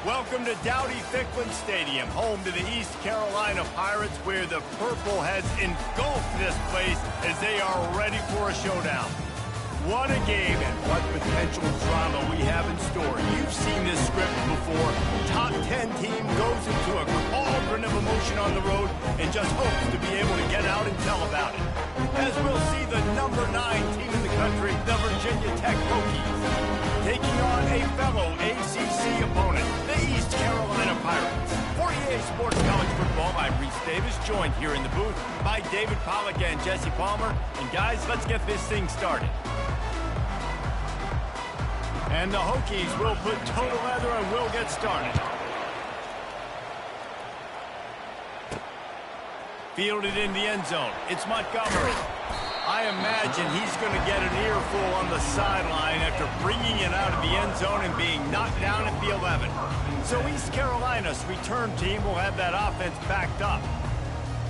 Welcome to Dowdy-Ficklen Stadium, home to the East Carolina Pirates, where the purple has engulfed this place as they are ready for a showdown. What a game and what potential drama we have in store. You've seen this script before. Top 10 team goes into a cauldron of emotion on the road and just hopes to be able to get out and tell about it. As we'll see the number 9 team in the country, the Virginia Tech Hokies, taking on a fellow ACC opponent, the East Carolina Pirates. For EA Sports College Football, I'm Reese Davis, joined here in the booth by David Pollack and Jesse Palmer. And guys, let's get this thing started. And the Hokies will put toe to leather and will get started. Fielded in the end zone. It's Montgomery. I imagine he's going to get an earful on the sideline after bringing it out of the end zone and being knocked down at the 11. So East Carolina's return team will have that offense backed up.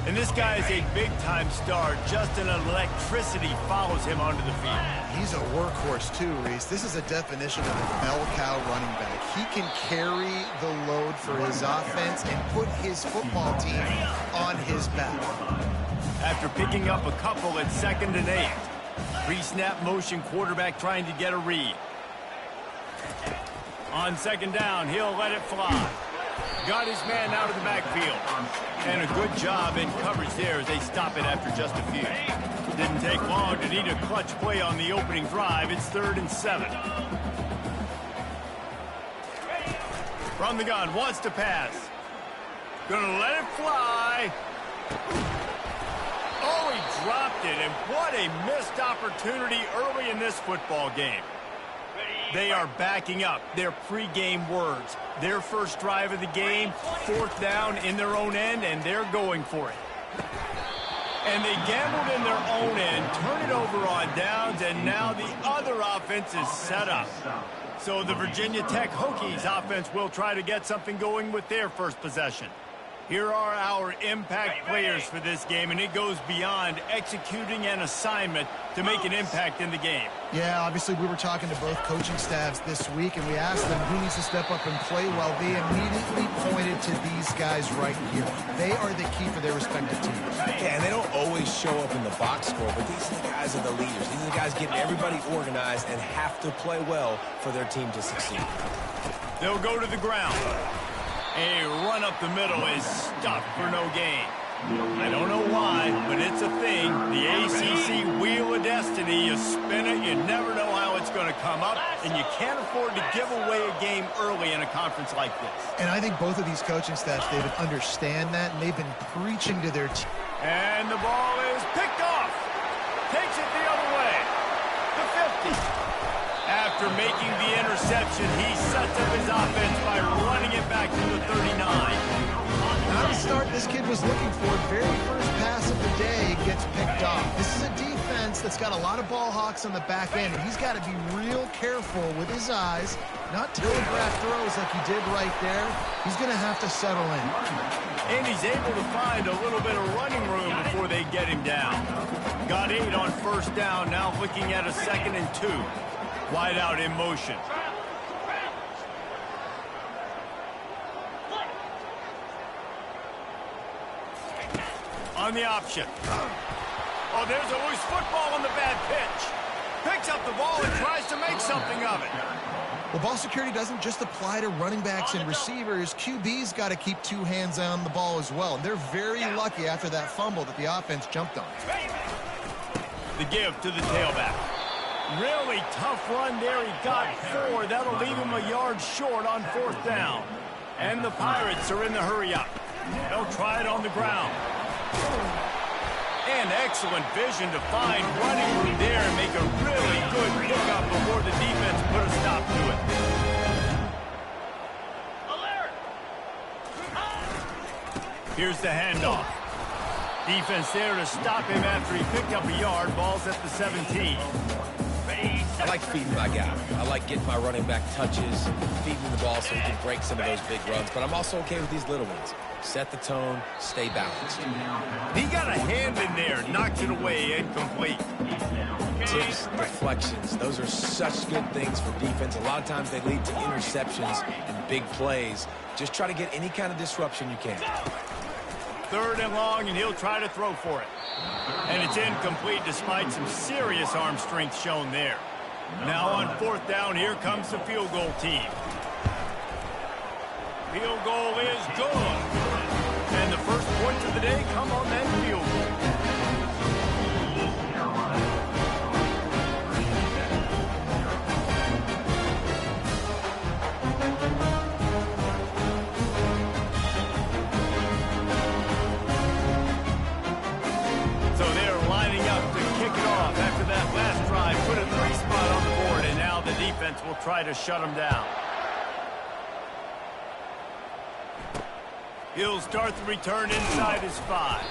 And this guy is a big-time star. Just an electricity follows him onto the field. He's a workhorse too, Reese. This is a definition of a bell cow running back. He can carry the load for his offense and put his football team on his back. After picking up a couple at 2nd and 8. Pre-snap motion, quarterback trying to get a read. On 2nd down, he'll let it fly. Got his man out of the backfield. And a good job in coverage there as they stop it after just a few. Didn't take long to need a clutch play on the opening drive. It's 3rd and 7. From the gun, wants to pass. Gonna let it fly. Oh, he dropped it, and what a missed opportunity early in this football game. They are backing up their pregame words. Their first drive of the game, 4th down in their own end, and they're going for it. And they gambled in their own end, turn it over on downs, and now the other offense is set up. So the Virginia Tech Hokies offense will try to get something going with their first possession. Here are our impact players for this game, and it goes beyond executing an assignment to make an impact in the game. Yeah, obviously we were talking to both coaching staffs this week, and we asked them who needs to step up and play well. They immediately pointed to these guys right here. They are the key for their respective teams. Yeah, and they don't always show up in the box score, but these are the guys are the leaders. These are the guys getting everybody organized and have to play well for their team to succeed. They'll go to the ground. A run up the middle is stuffed for no gain. I don't know why, but it's a thing. The ACC Wheel of Destiny, you spin it, you never know how it's going to come up, and you can't afford to give away a game early in a conference like this. And I think both of these coaching staffs, David, understand that, and they've been preaching to their team. And the ball is picked off. Takes it the other way. The 50. After making the interception, he sets up his offense by running it back to the 39. Not the start this kid was looking for. Very first pass of the day gets picked off. This is a defense that's got a lot of ball hawks on the back end, and he's got to be real careful with his eyes, not telegraph throws like he did right there. He's going to have to settle in. And he's able to find a little bit of running room before they get him down. Got 8 on 1st down, now looking at a 2nd and 2. Wide out in motion. On the option. Oh, there's a loose football on the bad pitch. Picks up the ball and tries to make something of it. Well, ball security doesn't just apply to running backs and receivers. QB's got to keep 2 hands on the ball as well. And they're very lucky after that fumble that the offense jumped on. The give to the tailback. Really tough run there. He got 4. That'll leave him a yard short on 4th down. And the Pirates are in the hurry-up. They'll try it on the ground. And excellent vision to find running room there and make a really good pickup before the defense put a stop to it. Here's the handoff. Defense there to stop him after he picked up a yard. Ball's at the 17. I like feeding my guy. I like getting my running back touches, feeding the ball so he can break some of those big runs. But I'm also okay with these little ones. Set the tone, stay balanced. He got a hand in there, knocks it away, incomplete. tips, deflections. Those are such good things for defense. A lot of times they lead to interceptions and big plays. Just try to get any kind of disruption you can. 3rd and long, and he'll try to throw for it. And it's incomplete despite some serious arm strength shown there. Now on 4th down, here comes the field goal team. Field goal is good. And the first points of the day come on that field goal. So they're lining up to kick it off after that last drive. Put a 3 spot on the board, and now the defense will try to shut them down. He'll start the return inside his 5.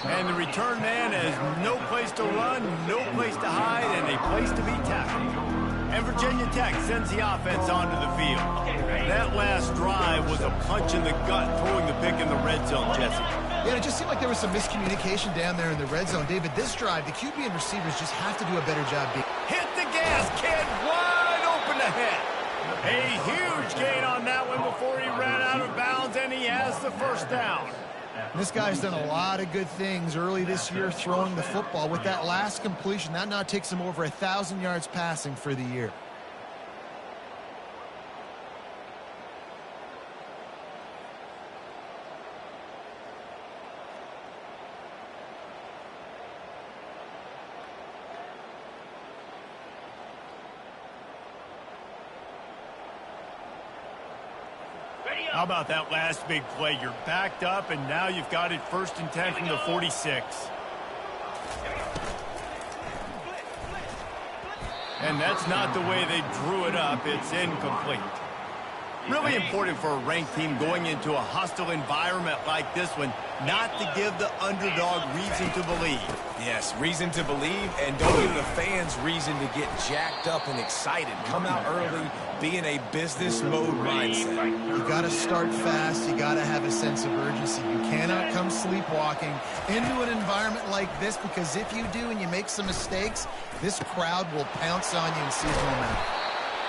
And the return man has no place to run, no place to hide, and a place to be tackled. And Virginia Tech sends the offense onto the field. That last drive was a punch in the gut, throwing the pick in the red zone, Jesse. Yeah, it just seemed like there was some miscommunication down there in the red zone. David, this drive, the QB and receivers just have to do a better job. Hit the gas, kid, wide open ahead. A huge gain on that one before he ran out of bounds, and he has the first down. This guy's done a lot of good things early this year throwing the football. With that last completion, that now takes him over 1,000 yards passing for the year. How about that last big play? You're backed up, and now you've got it 1st and 10 from the 46. And that's not the way they drew it up. It's incomplete. Really important for a ranked team going into a hostile environment like this one, not to give the underdog reason to believe. Yes, reason to believe, and don't give the fans reason to get jacked up and excited. Come out early, be in a business mode mindset. You got to start fast. You got to have a sense of urgency. You cannot come sleepwalking into an environment like this, because if you do and you make some mistakes, this crowd will pounce on you and seize momentum.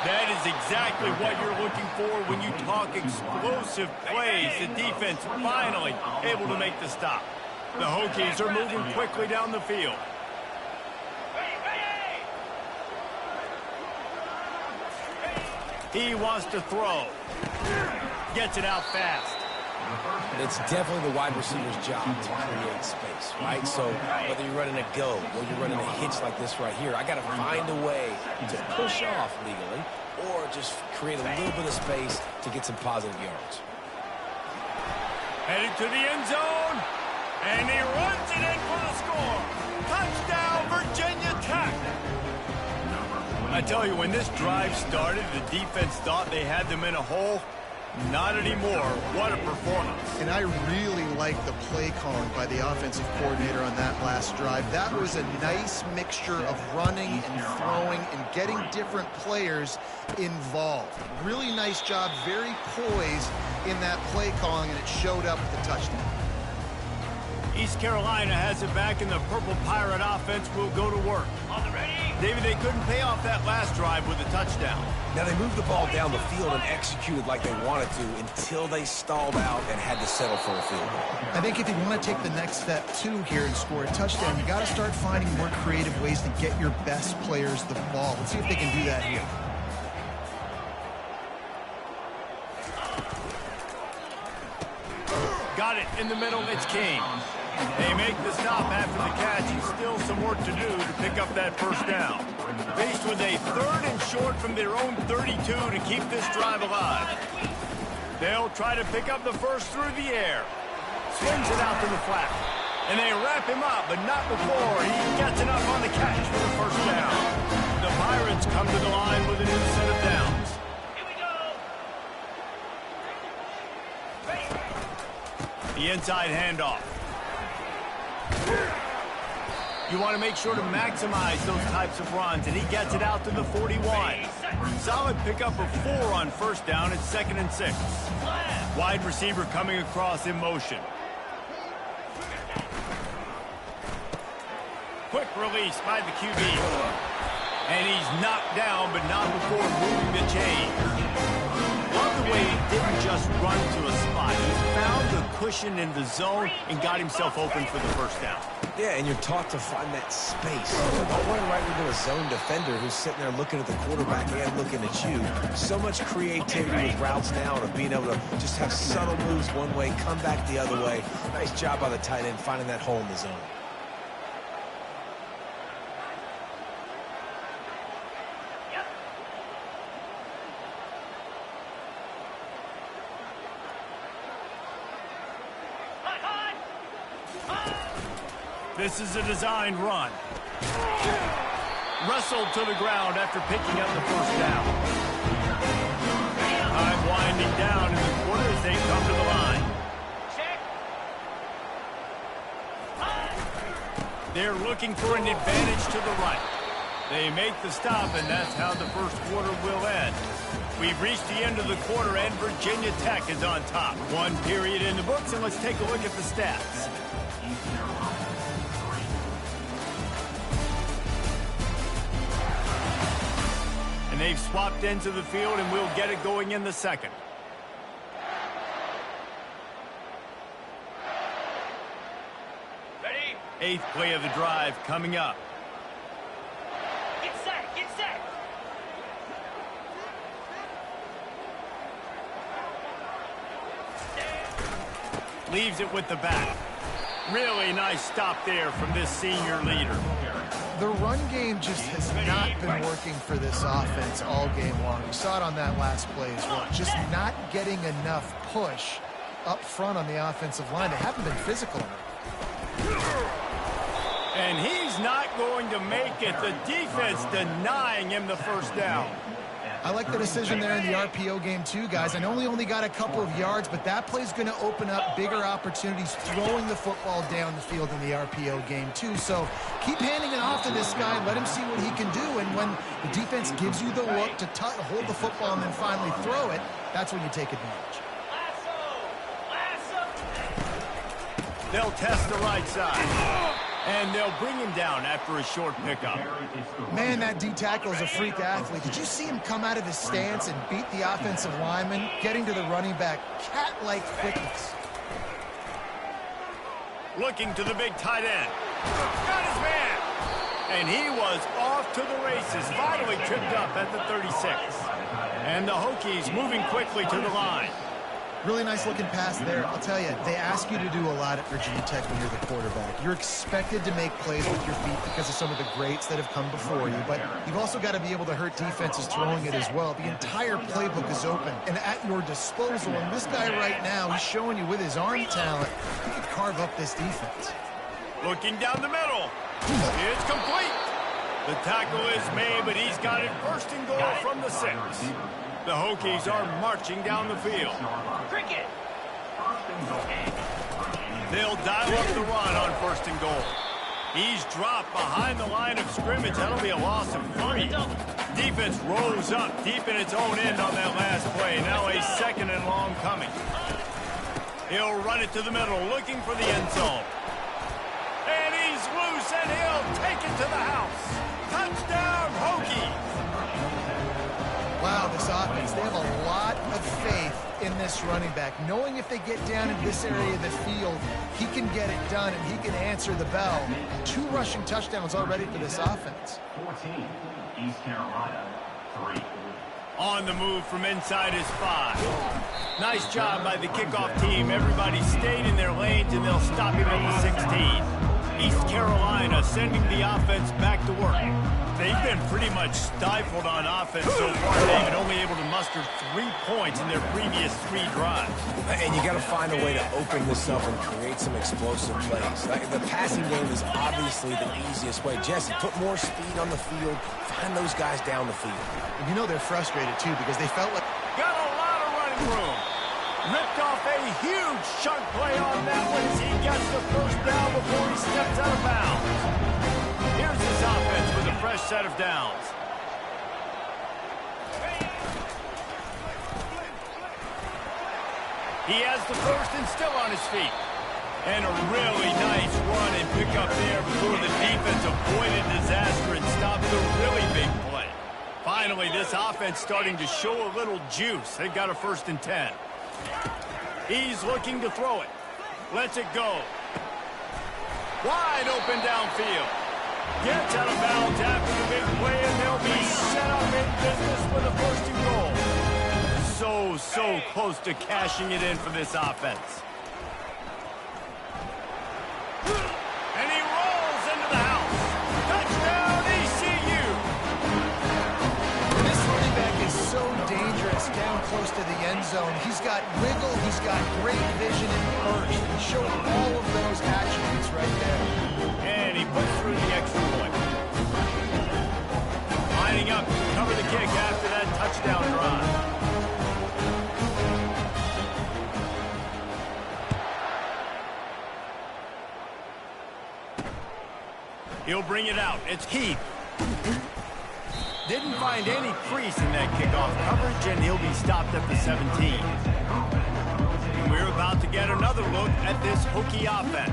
That is exactly what you're looking for when you talk explosive plays. The defense finally able to make the stop. The Hokies are moving quickly down the field. He wants to throw. Gets it out fast. It's definitely the wide receiver's job to create space, right? So whether you're running a go or you're running a hitch like this right here, I got to find a way to push off legally or just create a little bit of space to get some positive yards. Headed to the end zone, and he runs it in for the score. Touchdown, Virginia Tech. I tell you, when this drive started, the defense thought they had them in a hole. Not anymore. What a performance. And I really like the play calling by the offensive coordinator on that last drive. That was a nice mixture of running and throwing and getting different players involved. Really nice job, very poised in that play calling, and it showed up with the touchdown. East Carolina has it back, and the Purple Pirate offense will go to work. On the ready. David, they couldn't pay off that last drive with a touchdown. Now, they moved the ball down the field and executed like they wanted to until they stalled out and had to settle for a field goal. I think if you want to take the next step, too, here and score a touchdown, you got to start finding more creative ways to get your best players the ball. Let's see if they can do that here. Got it in the middle. It's King. They make the stop after the catch, and still some work to do to pick up that first down. Faced with a 3rd and short from their own 32 to keep this drive alive. They'll try to pick up the first through the air. Swings it out to the flat. And they wrap him up, but not before he gets it up on the catch for the first down. The Pirates come to the line with a new set of downs. The inside handoff. You want to make sure to maximize those types of runs, and he gets it out to the 41. Solid pickup of 4 on first down. It's 2nd and 6. Wide receiver coming across in motion. quick release by the QB. And he's knocked down, but not before moving the chain. Love the way he didn't just run to a spot. He found the cushion in the zone and got himself open for the first down. Yeah, and you're taught to find that space. Don't run right into a zone defender who's sitting there looking at the quarterback and looking at you. So much creativity with routes now of being able to just have subtle moves one way, come back the other way. Nice job by the tight end finding that hole in the zone. This is a designed run. Wrestled to the ground after picking up the first down. Time winding down in the quarter as they come to the line. They're looking for an advantage to the right. They make the stop, and that's how the first quarter will end. We've reached the end of the quarter, and Virginia Tech is on top. One period in the books, and let's take a look at the stats. And they've swapped ends of the field, and we'll get it going in the second. Ready? Eighth play of the drive coming up. Get set, get set. Leaves it with the back. Really nice stop there from this senior leader. The run game just has not been working for this offense all game long. We saw it on that last play as well. Just not getting enough push up front on the offensive line. They haven't been physical enough. And he's not going to make it. The defense denying him the first down. I like the decision there in the RPO game too, guys. I know he only got a couple of yards, but that play's going to open up bigger opportunities throwing the football down the field in the RPO game too. So keep handing it off to this guy and let him see what he can do. And when the defense gives you the look to hold the football and then finally throw it, that's when you take advantage. They'll test the right side. And they'll bring him down after a short pickup. Man, that D tackle is a freak athlete. Did you see him come out of his stance and beat the offensive lineman, getting to the running back? Cat-like quickness. Looking to the big tight end. Got his man. And he was off to the races. Finally tripped up at the 36. And the Hokies moving quickly to the line. Really nice looking pass there. I'll tell you, they ask you to do a lot at Virginia Tech when you're the quarterback. You're expected to make plays with your feet because of some of the greats that have come before you, but you've also got to be able to hurt defenses throwing it as well. The entire playbook is open and at your disposal, and this guy right now, he's showing you with his arm talent, he can carve up this defense. Looking down the middle. It's complete. The tackle is made, but he's got it first and goal from the 6. The Hokies are marching down the field. Cricket. They'll dial up the run on first and goal. He's dropped behind the line of scrimmage. That'll be a loss of 3. Defense rolls up deep in its own end on that last play. Now a second and long coming. He'll run it to the middle, looking for the end zone. And he's loose, and he'll take it to the house. Touchdown, Hokies. Wow, this offense, they have a lot of faith in this running back. Knowing if they get down in this area of the field, he can get it done and he can answer the bell. 2 rushing touchdowns already for this offense. 14, East Carolina, 3. On the move from inside his 5. Nice job by the kickoff team. Everybody stayed in their lanes, and they'll stop him at the 16. East Carolina sending the offense back to work. They've been pretty much stifled on offense so far, David, only able to muster 3 points in their previous 3 drives. And you got to find a way to open this up and create some explosive plays. The passing game is obviously the easiest way. Jesse, put more speed on the field. Find those guys down the field. And you know they're frustrated, too, because they felt like... Got a lot of running room. Ripped off a huge chunk play on that one as he gets the first down before he steps out of bounds. Here's his offense with a fresh set of downs. He has the first and still on his feet. And a really nice run and pick up there before the defense avoided disaster and stopped the really big play. Finally, this offense starting to show a little juice. They've got a 1st and 10. He's looking to throw it. Lets it go. Wide open downfield. Gets out of bounds after the big play, and they'll be set up in business for the 1st and goal. So close to cashing it in for this offense. And he rolls into the house. Touchdown, ECU. This running back is so dangerous down close to the end zone. He's got wiggle, he's got great vision and burst. He showed all of those attributes right there. And he puts through the extra point. Lining up to cover the kick after that touchdown drive. He'll bring it out. It's Heath. Didn't find any crease in that kickoff coverage, and he'll be stopped at the 17. And we're about to get another look at this Hokie offense.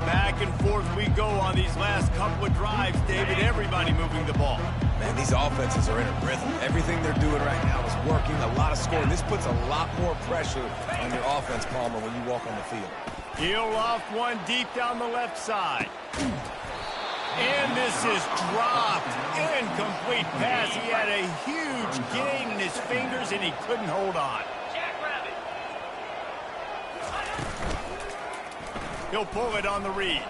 Back and forth we go on these last couple of drives, David. Everybody moving the ball. Man, these offenses are in a rhythm. Everything they're doing right now is working. A lot of scoring. This puts a lot more pressure on your offense, Palmer, when you walk on the field. He'll off one deep down the left side. And this is dropped. Incomplete pass. He had a huge gain in his fingers, and he couldn't hold on. Jackrabbit. He'll pull it on the read.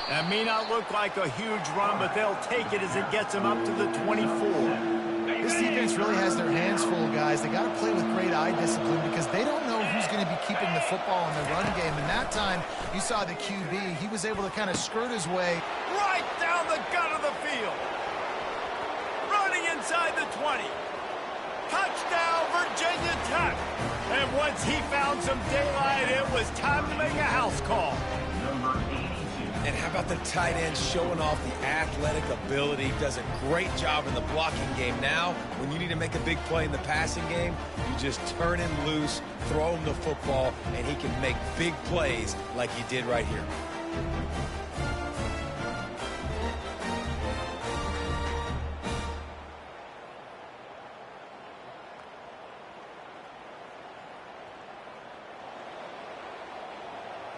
That may not look like a huge run, but they'll take it as it gets him up to the 24. This defense really has their hands full, guys. They got to play with great eye discipline because they don't know who's going to be keeping the football in the run game. And that time, you saw the QB. He was able to kind of skirt his way right down the gut of the field. Running inside the 20. Touchdown, Virginia Tech. And once he found some daylight, it was time to make a house call. And how about the tight end showing off the athletic ability? Does a great job in the blocking game. Now, when you need to make a big play in the passing game, you just turn him loose, throw him the football, and he can make big plays like he did right here.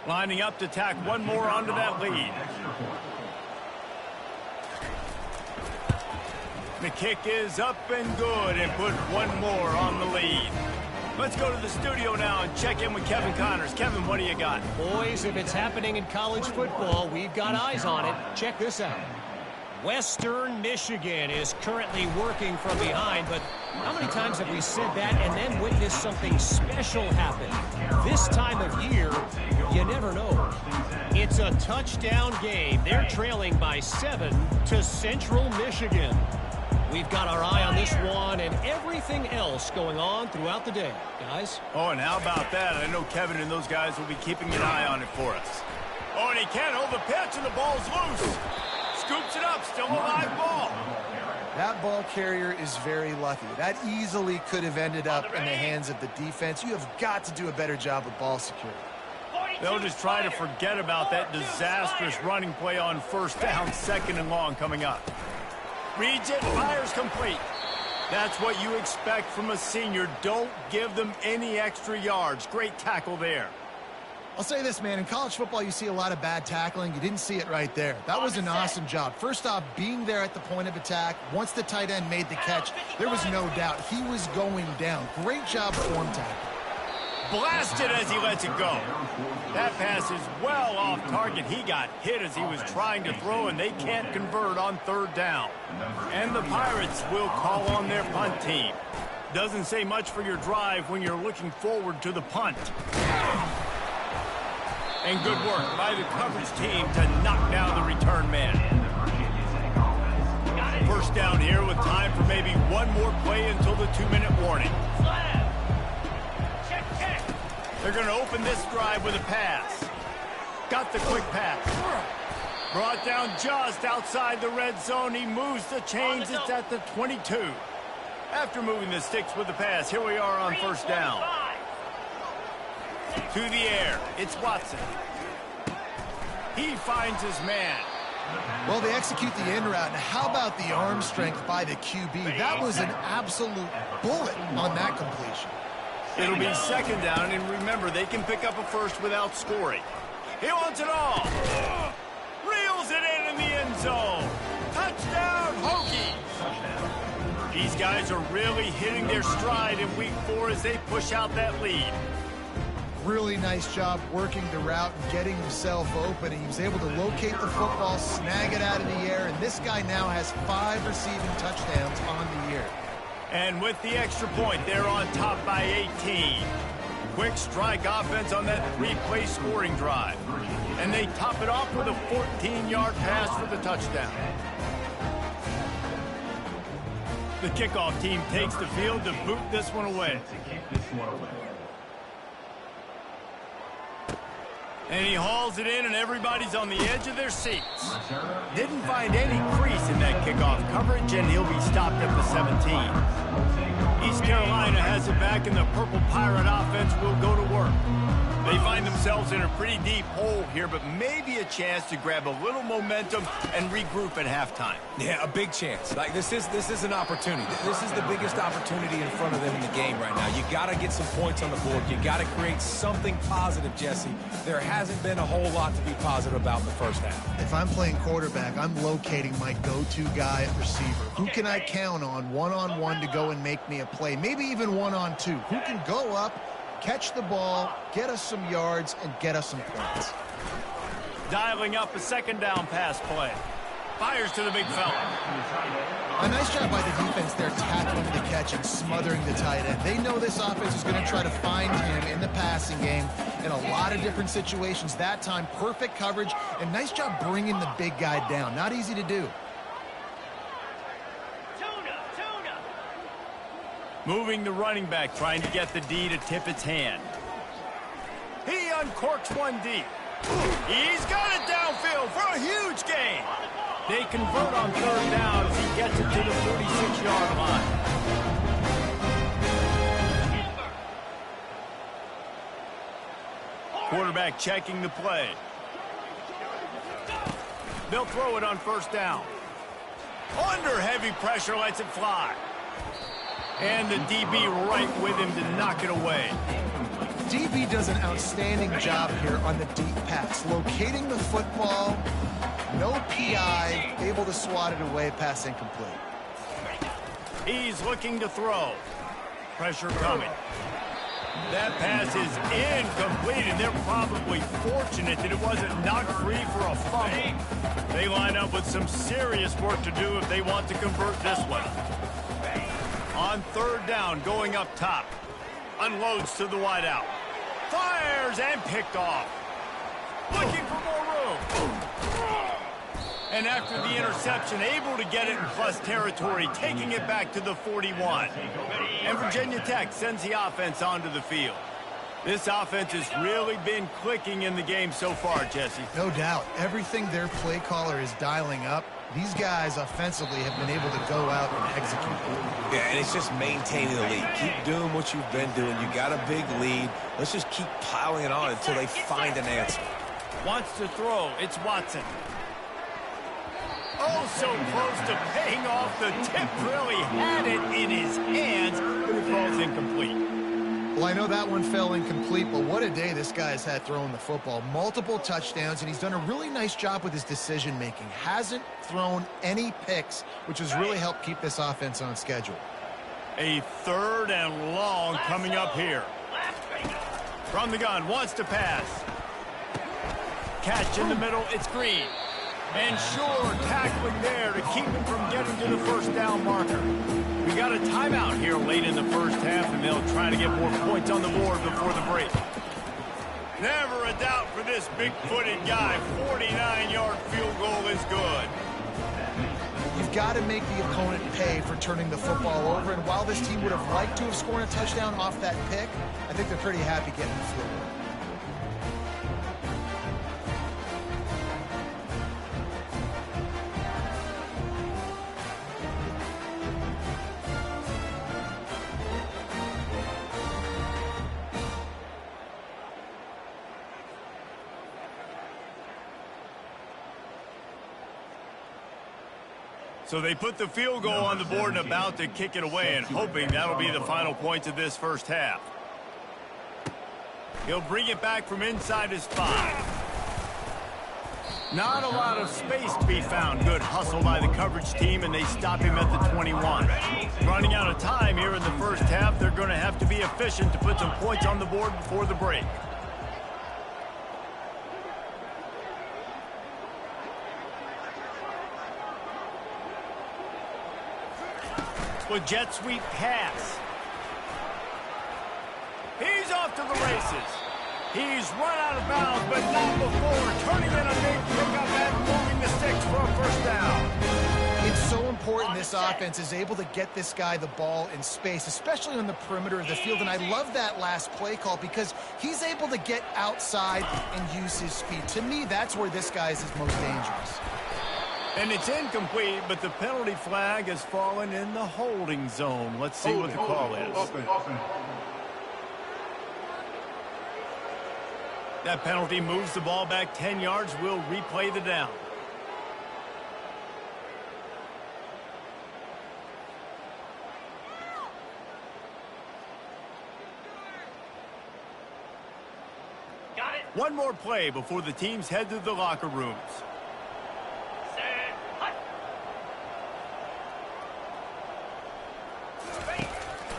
Lining up to tack one more onto that lead. The kick is up and good and put one more on the lead. Let's go to the studio now and check in with Kevin Connors. Kevin, what do you got? Boys, if it's happening in college football, we've got eyes on it. Check this out. Western Michigan is currently working from behind, but how many times have we said that and then witnessed something special happen? This time of year, you never know. It's a touchdown game. They're trailing by 7 to Central Michigan. We've got our eye on this one and everything else going on throughout the day, guys. Oh, and how about that? I know Kevin and those guys will be keeping an eye on it for us. Oh, and he can't hold the pitch, and the ball's loose. Scoops it up, still a live ball. That ball carrier is very lucky. That easily could have ended up in the hands of the defense. You have got to do a better job with ball security. They'll just try to forget about that disastrous running play on first down, 2nd and long coming up. Reads it, fires complete. That's what you expect from a senior. Don't give them any extra yards. Great tackle there. I'll say this, man. In college football, you see a lot of bad tackling. You didn't see it right there. That was an awesome job. First off, being there at the point of attack. Once the tight end made the catch, there was no doubt he was going down. Great job form tackle. Blasted as he lets it go. That pass is well off target. He got hit as he was trying to throw, and they can't convert on 3rd down. And the Pirates will call on their punt team. Doesn't say much for your drive when you're looking forward to the punt. And good work by the coverage team to knock down the return man. First down here with time for maybe one more play until the 2-minute warning. They're going to open this drive with a pass. Got the quick pass. Brought down just outside the red zone. He moves the chains. It's at the 22. After moving the sticks with the pass, here we are on 1st down. To the air, it's Watson. He finds his man. Well, they execute the in route. Now, how about the arm strength by the QB? That was an absolute bullet on that completion. It'll be second down, and remember, they can pick up a first without scoring. He wants it all. Reels it in the end zone. Touchdown, Hokies. These guys are really hitting their stride in week 4 as they push out that lead. Really nice job working the route and getting himself open. He was able to locate the football, snag it out of the air, and this guy now has 5 receiving touchdowns on the year. And with the extra point, they're on top by 18. Quick strike offense on that 3-play scoring drive. And they top it off with a 14-yard pass for the touchdown. The kickoff team takes the field to boot this one away. And he hauls it in, and everybody's on the edge of their seats. Didn't find any crease in that kickoff coverage, and he'll be stopped at the 17. East Carolina has it back, and the Purple Pirate offense will go to work. They find themselves in a pretty deep hole here, but maybe a chance to grab a little momentum and regroup at halftime. Yeah, a big chance. Like, this is an opportunity. This is the biggest opportunity in front of them in the game right now. You got to get some points on the board. You got to create something positive, Jesse. There hasn't been a whole lot to be positive about in the first half. If I'm playing quarterback, I'm locating my go-to guy at receiver. Who can I count on one-on-one to go and make me a play? Maybe even one-on-two. Who can go up, catch the ball, get us some yards, and get us some points. Dialing up a second down pass play. Fires to the big fella. A nice job by the defense there, tackling the catch and smothering the tight end. They know this offense is going to try to find him in the passing game in a lot of different situations. That time, perfect coverage, and nice job bringing the big guy down. Not easy to do. Moving the running back, trying to get the D to tip its hand. He uncorks one deep. He's got it downfield for a huge gain. They convert on third down as he gets it to the 46-yard line. Quarterback checking the play. They'll throw it on first down. Under heavy pressure, lets it fly. And the DB right with him to knock it away. DB does an outstanding job here on the deep pass. Locating the football, no PI, able to swat it away, pass incomplete. He's looking to throw. Pressure coming. That pass is incomplete, and they're probably fortunate that it wasn't knocked free for a fumble. They line up with some serious work to do if they want to convert this one. On third down, going up top. Unloads to the wideout. Fires and picked off. Looking for more room. And after the interception, able to get it in plus territory, taking it back to the 41. And Virginia Tech sends the offense onto the field. This offense has really been clicking in the game so far, Jesse. No doubt. Everything their play caller is dialing up, these guys offensively have been able to go out and execute. Yeah, and it's just maintaining the lead. Keep doing what you've been doing. You got a big lead. Let's just keep piling it on until they find an answer. Wants to throw. It's Watson. Oh, so close to paying off the tip. Really had it in his hands, but it falls incomplete. Well, I know that one fell incomplete, but what a day this guy has had throwing the football. Multiple touchdowns, and he's done a really nice job with his decision-making. Hasn't thrown any picks, which has really helped keep this offense on schedule. A third and long coming up here. From the gun, wants to pass. Catch in the middle, it's Green. And sure, tackling there to keep him from getting to the first down marker. We got a timeout here late in the first half, and they'll try to get more points on the board before the break. Never a doubt for this big-footed guy. 49-yard field goal is good. You've got to make the opponent pay for turning the football over, and while this team would have liked to have scored a touchdown off that pick, I think they're pretty happy getting the field goal. So they put the field goal on the board and about to kick it away and hoping that'll be the final points of this first half. He'll bring it back from inside his 5. Not a lot of space to be found. Good hustle by the coverage team, and they stop him at the 21. Running out of time here in the first half, they're going to have to be efficient to put some points on the board before the break. With jet sweep pass. He's off to the races. He's run out of bounds, but not before turning in a big pickup and moving the sticks for a first down. It's so important this offense is able to get this guy the ball in space, especially on the perimeter of the field. And I love that last play call because he's able to get outside and use his speed. To me, that's where this guy is his most dangerous. And it's incomplete, but the penalty flag has fallen in the holding zone. Let's see what the call is. That penalty moves the ball back 10 yards. We'll replay the down. Got it. One more play before the teams head to the locker rooms. Set. Hut.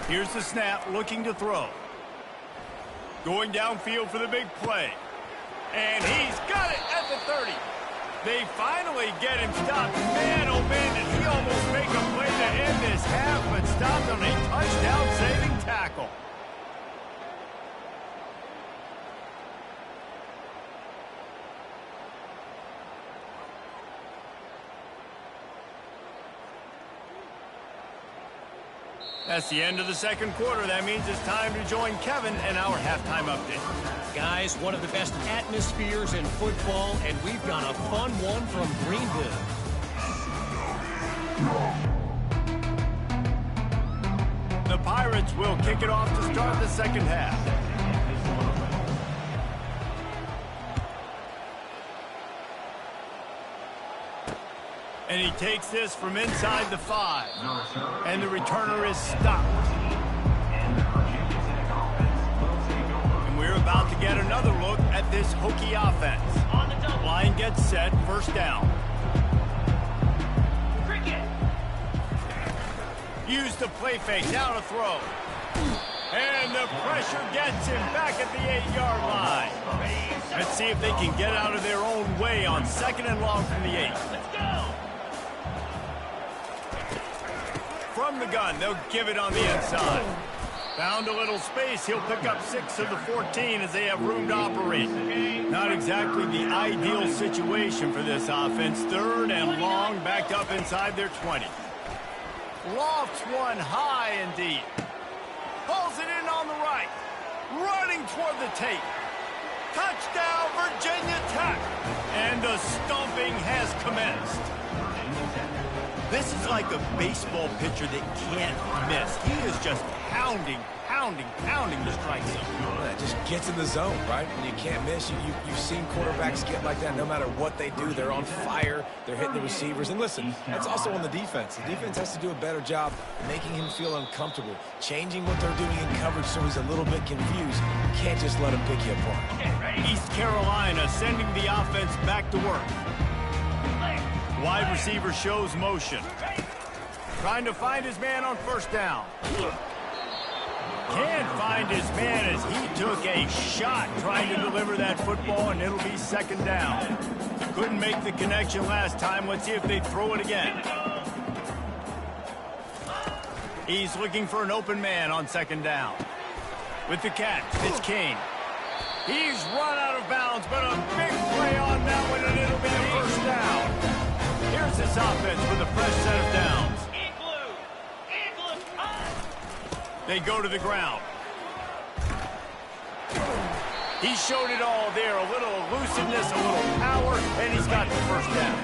Here's the snap, looking to throw. Going downfield for the big play. And he's got it at the 30. They finally get him stopped. Man, oh man, did he almost make a play to end this half, but stopped on a touchdown-saving tackle. That's the end of the second quarter. That means it's time to join Kevin and our halftime update. Guys, one of the best atmospheres in football, and we've got a fun one from Greenville. The Pirates will kick it off to start the second half. And he takes this from inside the 5. And the returner is stopped. And we're about to get another look at this Hokie offense. On the double. Line gets set, first down. Cricket. Use the play fake, now to throw. And the pressure gets him back at the 8-yard line. Let's see if they can get out of their own way on 2nd and long from the 8. Let's go. From the gun, they'll give it on the inside. Found a little space. He'll pick up 6 of the 14 as they have room to operate. Not exactly the ideal situation for this offense. 3rd and long, backed up inside their 20. Lofts one high and deep. Pulls it in on the right. Running toward the tape. Touchdown, Virginia Tech. And the stomping has commenced. This is like a baseball pitcher that can't miss. He is just pounding the strike zone. Yeah, just gets in the zone, right? When you can't miss, you've seen quarterbacks get like that no matter what they do. They're on fire. They're hitting the receivers. And listen, that's also on the defense. The defense has to do a better job making him feel uncomfortable, changing what they're doing in coverage so he's a little bit confused. You can't just let him pick you apart. East Carolina sending the offense back to work. Wide receiver shows motion. Trying to find his man on first down. Can't find his man as he took a shot trying to deliver that football, and it'll be 2nd down. Couldn't make the connection last time. Let's see if they throw it again. He's looking for an open man on 2nd down. With the catch, it's Kane. He's run out of bounds, but a big play on that one, and it'll be a first down. Here's this offense with a fresh set of downs. They go to the ground. He showed it all there. A little elusiveness, a little power, and he's got the first down.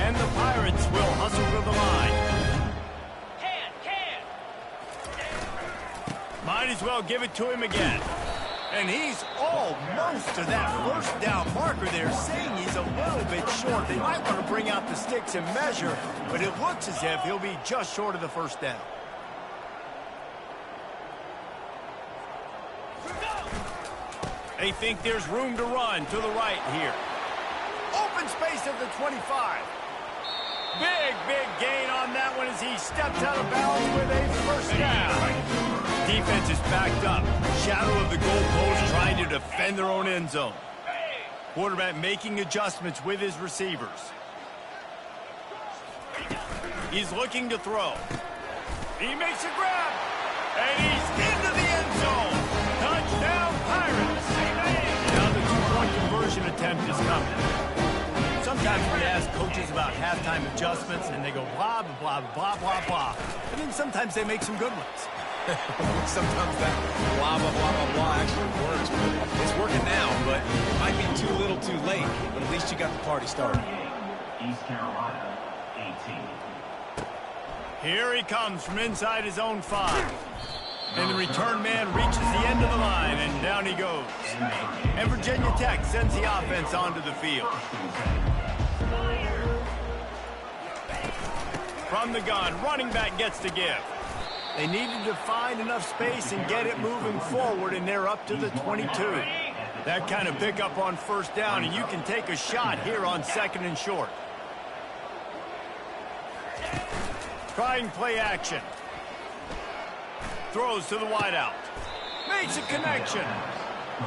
And the Pirates will hustle to the line. Might as well give it to him again. And he's almost to that first down marker there, saying he's a little bit short. They might want to bring out the sticks and measure, but it looks as if he'll be just short of the first down. They think there's room to run to the right here. Open space at the 25. Big gain on that one as he steps out of bounds with a first down. Defense is backed up. Shadow of the goalpost trying to defend their own end zone. Quarterback making adjustments with his receivers. He's looking to throw. He makes a grab. And he's into the end zone. Touchdown, Pirates. Now the two-point conversion attempt is coming. Sometimes we ask coaches about halftime adjustments, and they go blah, blah, blah, blah, blah. And then sometimes they make some good ones. Sometimes that blah, blah, blah, blah, blah actually works. But it's working now, but it might be too little too late. But at least you got the party started. East Carolina, 18. Here he comes from inside his own 5. And the return man reaches the end of the line, and down he goes. And Virginia Tech sends the offense onto the field. From the gun, running back gets to give. They needed to find enough space and get it moving forward, and they're up to the 22. That kind of pickup on first down, and you can take a shot here on 2nd and short. Trying play action. Throws to the wideout. Makes a connection.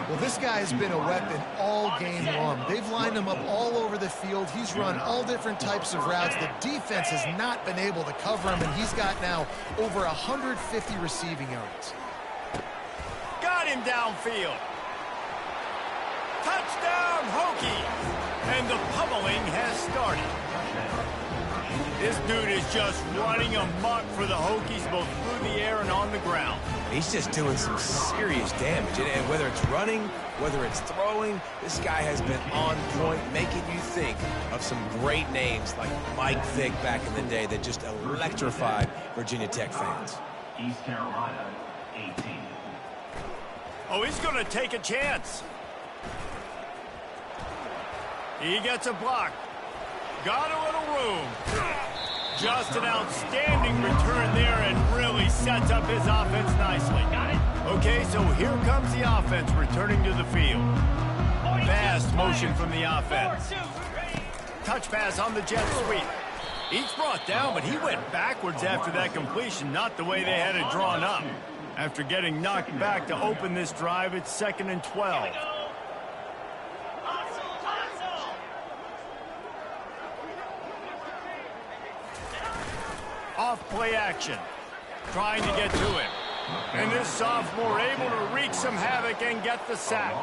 Well, this guy has been a weapon all game long. They've lined him up all over the field. He's run all different types of routes. The defense has not been able to cover him, and he's got now over 150 receiving yards. Got him downfield. Touchdown, Hokies. And the pummeling has started. This dude is just running amok for the Hokies, both through the air and on the ground. He's just doing some serious damage. And whether it's running, whether it's throwing, this guy has been on point, making you think of some great names like Mike Vick back in the day that just electrified Virginia Tech fans. East Carolina, 18. Oh, he's going to take a chance. He gets a block. Got a little room. Just an outstanding return there and really sets up his offense nicely. Got it. Okay, so here comes the offense returning to the field. Fast motion from the offense. Touch pass on the jet sweep. He's brought down, but he went backwards after that completion, not the way they had it drawn up. After getting knocked back to open this drive, it's 2nd and 12. Off play action. Trying to get to him. And this sophomore able to wreak some havoc and get the sack.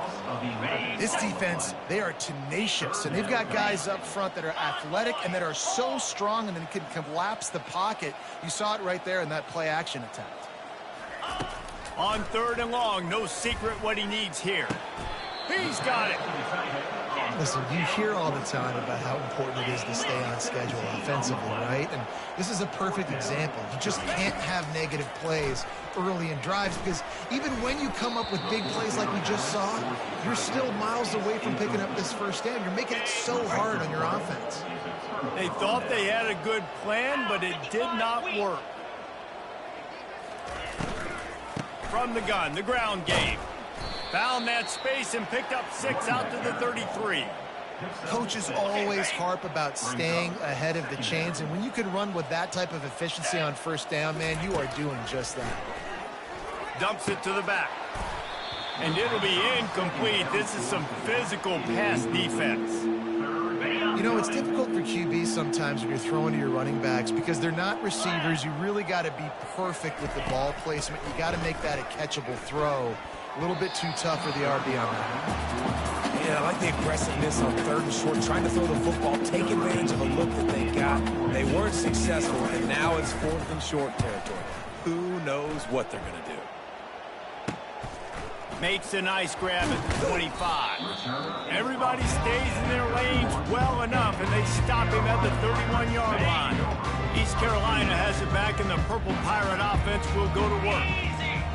This defense, they are tenacious, and they've got guys up front that are athletic and that are so strong and then can collapse the pocket. You saw it right there in that play action attempt. On 3rd and long, no secret what he needs here. He's got it. Listen, you hear all the time about how important it is to stay on schedule offensively, right? And this is a perfect example. You just can't have negative plays early in drives because even when you come up with big plays like we just saw, you're still miles away from picking up this first down. You're making it so hard on your offense. They thought they had a good plan, but it did not work. From the gun, the ground game. Found that space and picked up 6 out to the 33. Coaches always harp about staying ahead of the chains, and when you can run with that type of efficiency on first down, man, you are doing just that. Dumps it to the back. And it'll be incomplete. This is some physical pass defense. You know, it's difficult for QBs sometimes when you're throwing to your running backs because they're not receivers. You really got to be perfect with the ball placement. You got to make that a catchable throw. A little bit too tough for the RB on that. Yeah, I like the aggressiveness on 3rd and short, trying to throw the football, take advantage of a look that they got. They weren't successful, and now it's 4th and short territory. Who knows what they're going to do? Makes a nice grab at the 25. Everybody stays in their lanes well enough, and they stop him at the 31-yard line. East Carolina has it back, and the Purple Pirate offense will go to work.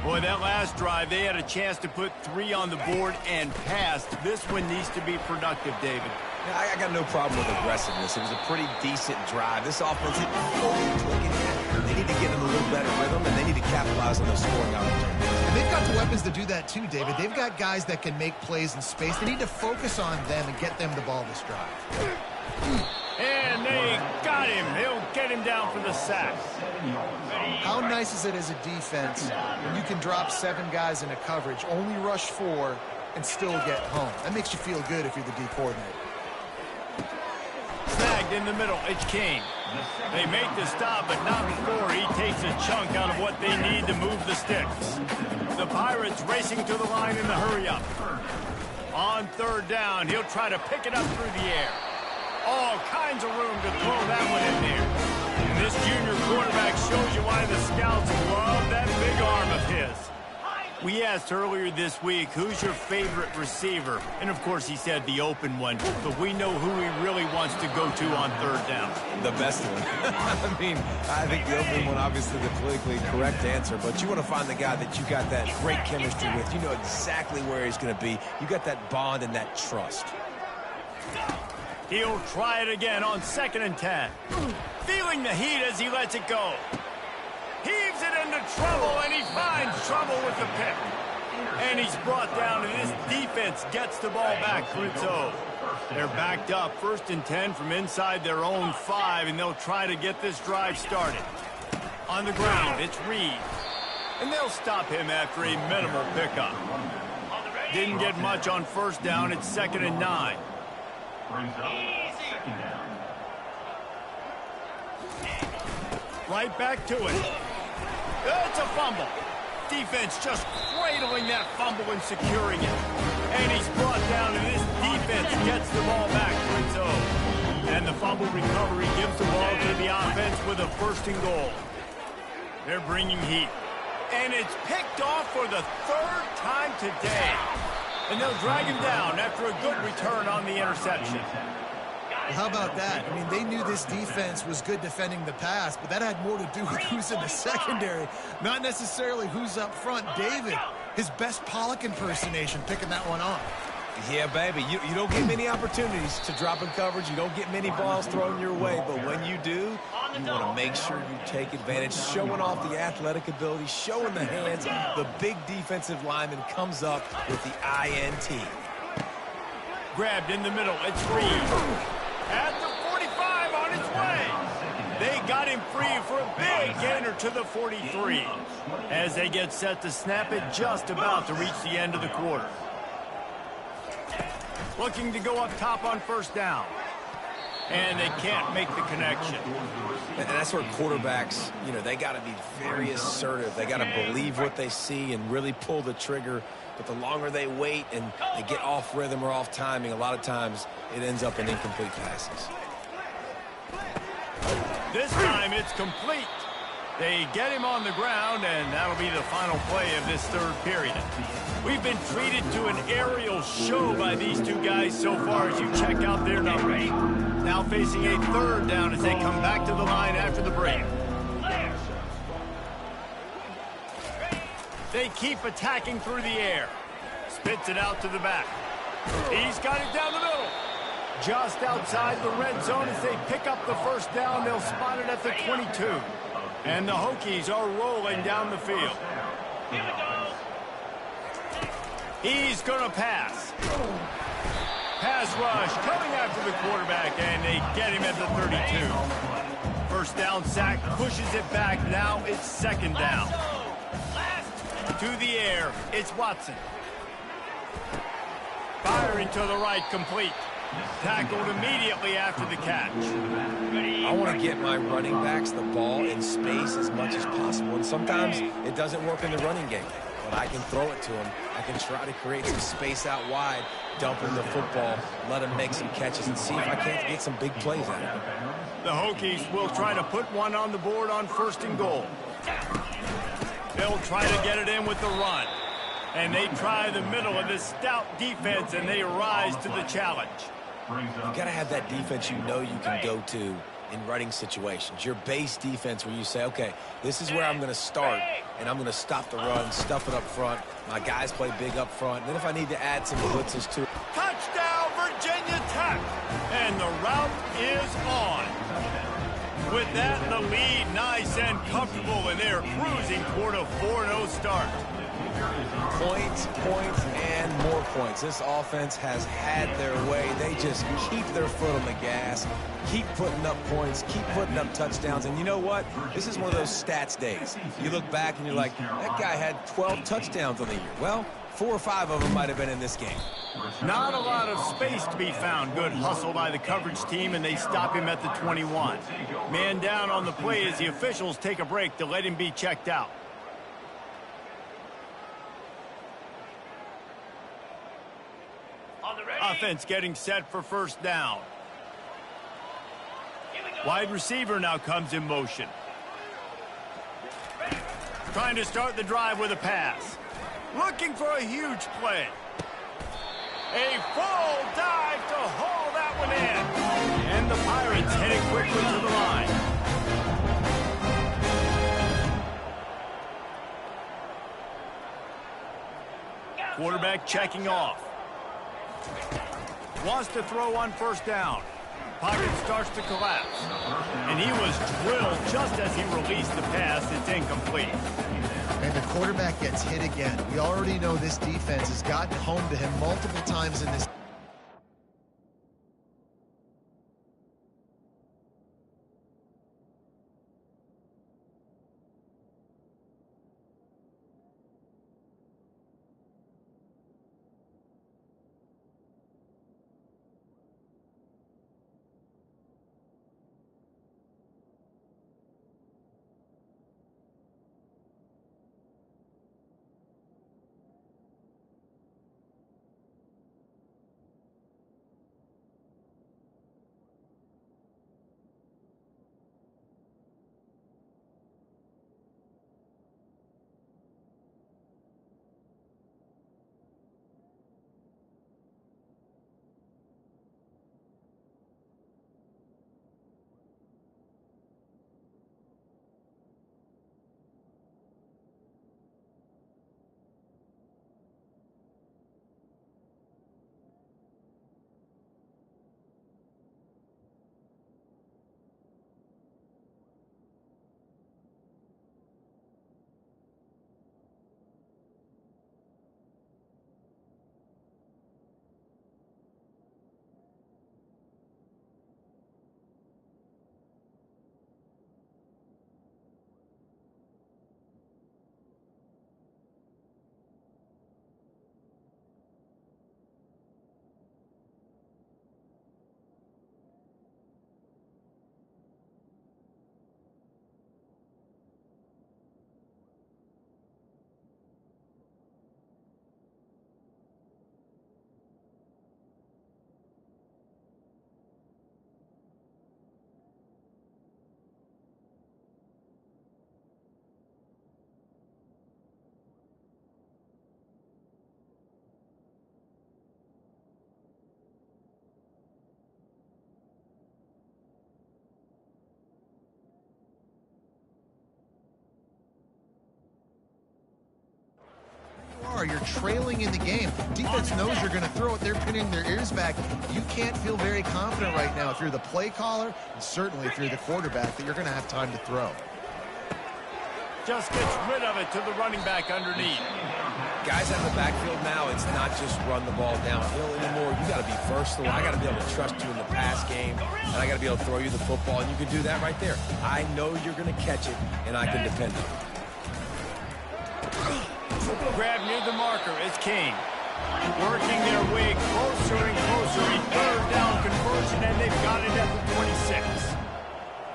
Boy, that last drive, they had a chance to put 3 on the board and passed. This one needs to be productive, David. Yeah, I got no problem with aggressiveness. It was a pretty decent drive. This offense isn't fully clicking yet. They need to get in a little better rhythm, and they need to capitalize on those scoring opportunities. And they've got the weapons to do that too, David. They've got guys that can make plays in space. They need to focus on them and get them the ball this drive. And they got him. He'll get him down for the sack. How nice is it as a defense when you can drop 7 guys into coverage, only rush 4, and still get home? That makes you feel good if you're the D coordinator. Snagged in the middle. It's Kane. They make the stop, but not before he takes a chunk out of what they need to move the sticks. The Pirates racing to the line in the hurry-up. On 3rd down, he'll try to pick it up through the air. All kinds of room to throw that one in there. And this junior quarterback shows you why the scouts love that big arm of his. We asked earlier this week, who's your favorite receiver? And, of course, he said the open one. But we know who he really wants to go to on 3rd down. The best one. I mean, I think the open one, obviously the politically correct answer. But you want to find the guy that you got that great chemistry with. You know exactly where he's going to be. You got that bond and that trust. He'll try it again on 2nd and 10. Feeling the heat as he lets it go. Heaves it into trouble, and he finds trouble with the pick. And he's brought down, and this defense gets the ball back for its own. They're backed up 1st and 10 from inside their own 5, and they'll try to get this drive started. On the ground, it's Reed. And they'll stop him after a minimal pickup. Didn't get much on 1st down. It's 2nd and 9. Right back to it. It's a fumble. Defense just cradling that fumble and securing it. And he's brought down, and this defense gets the ball back for its own. And the fumble recovery gives the ball to the offense with a 1st and goal. They're bringing heat. And it's picked off for the 3rd time today. And they'll drag him down after a good return on the interception. How about that? I mean, they knew this defense was good defending the pass, but that had more to do with who's in the secondary, not necessarily who's up front. David, his best Pollock impersonation, picking that one off. Yeah, baby, you don't get many opportunities to drop in coverage. You don't get many balls thrown your way, but when you do, you want to make sure you take advantage, showing off the athletic ability, showing the hands. The big defensive lineman comes up with the INT. Grabbed in the middle, it's Reed. At the 45 on its way. They got him free for a big gainer to the 43. As they get set to snap it, just about to reach the end of the quarter. Looking to go up top on 1st down. And they can't make the connection. And that's where quarterbacks, you know, they got to be very assertive. They got to believe what they see and really pull the trigger. But the longer they wait and they get off rhythm or off timing, a lot of times it ends up in incomplete passes. This time it's complete. They get him on the ground, and that'll be the final play of this 3rd period. We've been treated to an aerial show by these two guys so far as you check out their numbers. Now facing a 3rd down as they come back to the line after the break. They keep attacking through the air. Spits it out to the back. He's got it down the middle. Just outside the red zone as they pick up the 1st down. They'll spot it at the 22. And the Hokies are rolling down the field. He's going to pass. Pass rush coming after the quarterback, and they get him at the 32. 1st down sack, pushes it back. Now it's 2nd down. To the air, it's Watson. Firing to the right, complete. Tackled immediately after the catch. I want to get my running backs the ball in space as much as possible. And sometimes it doesn't work in the running game. But I can throw it to them. I can try to create some space out wide, dump him the football, let him make some catches, and see if I can't get some big plays out of him. The Hokies will try to put one on the board on 1st and goal. They'll try to get it in with the run. And they try the middle of this stout defense, and they rise to the challenge. You got to have that defense you know you can go to in running situations. Your base defense where you say, okay, this is where I'm going to start, and I'm going to stop the run, stuff it up front. My guys play big up front. And then if I need to add some blitzes to it. Touchdown, Virginia Tech! And the route is on. With that, the lead nice and comfortable, and they're cruising toward a 4-0 start. Points, points, and more points. This offense has had their way. They just keep their foot on the gas, keep putting up points, keep putting up touchdowns. And you know what? This is one of those stats days. You look back and you're like, that guy had 12 touchdowns on the year. Well, 4 or 5 of them might have been in this game. Not a lot of space to be found. Good hustle by the coverage team, and they stop him at the 21. Man down on the play as the officials take a break to let him be checked out. On the ready. Offense getting set for first down. Here we go. Wide receiver now comes in motion. Trying to start the drive with a pass. Looking for a huge play. A full dive to haul that one in. And the Pirates heading quickly to the line. Quarterback checking off. Wants to throw on first down. Pocket starts to collapse. And he was drilled just as he released the pass. It's incomplete. And the quarterback gets hit again. We already know this defense has gotten home to him multiple times in this. You're trailing in the game. Defense knows you're going to throw it. They're pinning their ears back. You can't feel very confident right now if you're the play caller, and certainly if you're the quarterback, that you're going to have time to throw. Just gets rid of it to the running back underneath. Guys out in the backfield now, it's not just run the ball downhill anymore. You got to be versatile. I got to be able to trust you in the pass game, and I got to be able to throw you the football, and you can do that right there. I know you're going to catch it, and I can depend on it. Grab near the marker is King. Working their way closer and closer. A third down conversion, and they've got it at the 26.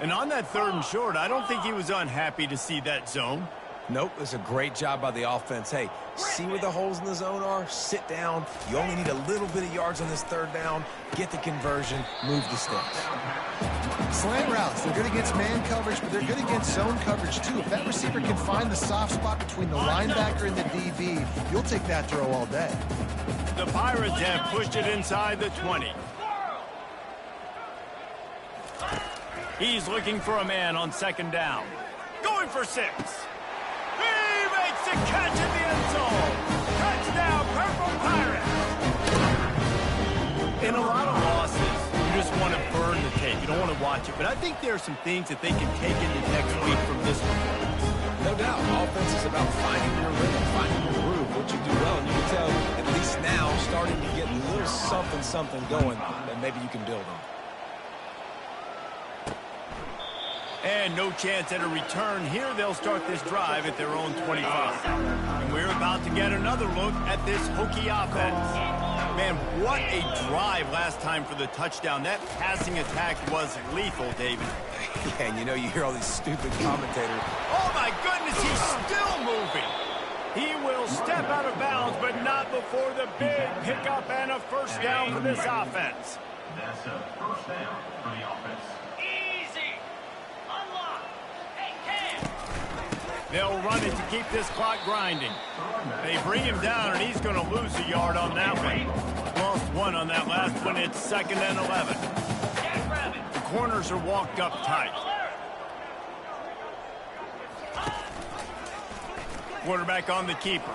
And on that third and short, I don't think he was unhappy to see that zone. Nope, it's a great job by the offense. Hey, see where the holes in the zone are? Sit down. You only need a little bit of yards on this third down. Get the conversion. Move the sticks. Slant routes, they're good against man coverage, but they're good against zone coverage too. If that receiver can find the soft spot between the linebacker and the DB, you'll take that throw all day. The Pirates have pushed it inside the 20. He's looking for a man on second down. Going for 6. He makes the catch in the end zone. Touchdown, Purple Pirates. In a lot of losses, you just want don't want to watch it, but I think there are some things that they can take into next week from this performance. No doubt. Offense is about finding your rhythm, finding your groove, what you do well. And you can tell, at least now, starting to get a little something going that maybe you can build on. And no chance at a return. Here they'll start this drive at their own 25. And we're about to get another look at this Hokie offense. Man, what a drive last time for the touchdown. That passing attack was lethal, David. Yeah, and you know, you hear all these stupid commentators. Oh, my goodness, he's still moving. He will step out of bounds, but not before the big pickup and a first down for this offense. That's a first down for the offense. Easy. Unlock. Hey, Cam. They'll run it to keep this clock grinding. They bring him down, and he's going to lose a yard on that one. Lost one on that last one. It's 2nd and 11. Jackrabbit. The corners are walked up tight. Alert. Quarterback on the keeper.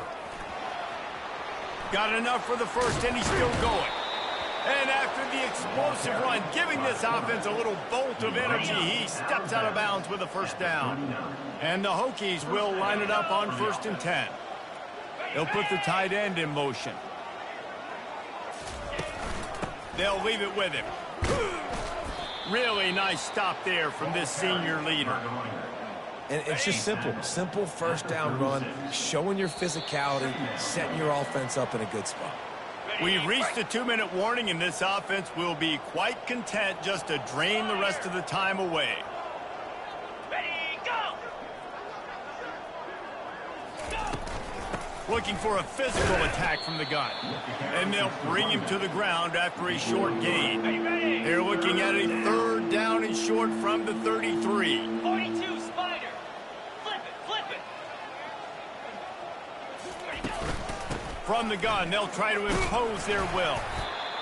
Got enough for the first, and he's still going. And after the explosive run, giving this offense a little bolt of energy, he steps out of bounds with a first down. And the Hokies will line it up on 1st and 10. They'll put the tight end in motion. They'll leave it with him. Really nice stop there from this senior leader. And it's just simple first down run, showing your physicality, setting your offense up in a good spot. We've reached the 2-minute warning, and this offense will be quite content just to drain the rest of the time away. Ready, go. Looking for a physical attack from the gun. And they'll bring him to the ground after a short gain. They're looking at a 3rd down and short from the 33. 42, Spider. Flip it. From the gun, they'll try to impose their will.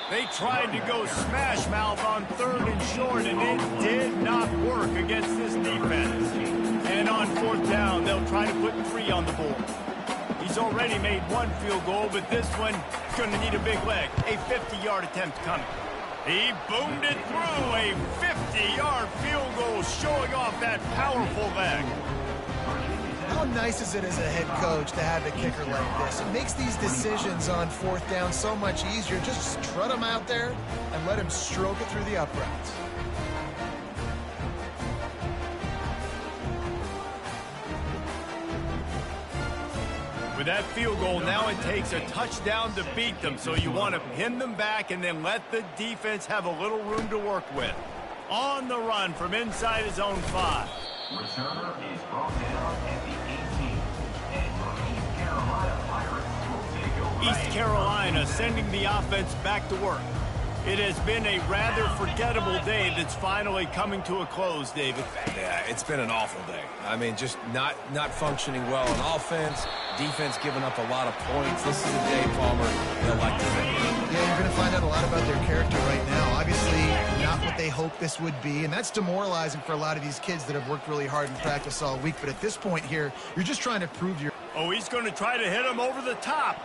They tried to go smash mouth on 3rd and short, and it did not work against this defense. And on 4th down, they'll try to put 3 on the board. He's already made 1 field goal, but this one is going to need a big leg. A 50-yard attempt coming. He boomed it through. A 50-yard field goal showing off that powerful leg. How nice is it as a head coach to have a kicker like this? It makes these decisions on 4th down so much easier. Just strut him out there and let him stroke it through the uprights. With that field goal, now it takes a touchdown to beat them, so you want to pin them back and then let the defense have a little room to work with. On the run from inside his own 5. Returner is brought down at the 18. And the East Carolina Pirates will take over. East Carolina sending the offense back to work. It has been a rather forgettable day that's finally coming to a close, David. Yeah, it's been an awful day. I mean, just not functioning well on offense, defense giving up a lot of points. This is a day, Palmer, they'll like to think. Yeah, you're going to find out a lot about their character right now. Obviously, not what they hoped this would be, and that's demoralizing for a lot of these kids that have worked really hard in practice all week. But at this point here, you're just trying to prove your... Oh, he's going to try to hit him over the top.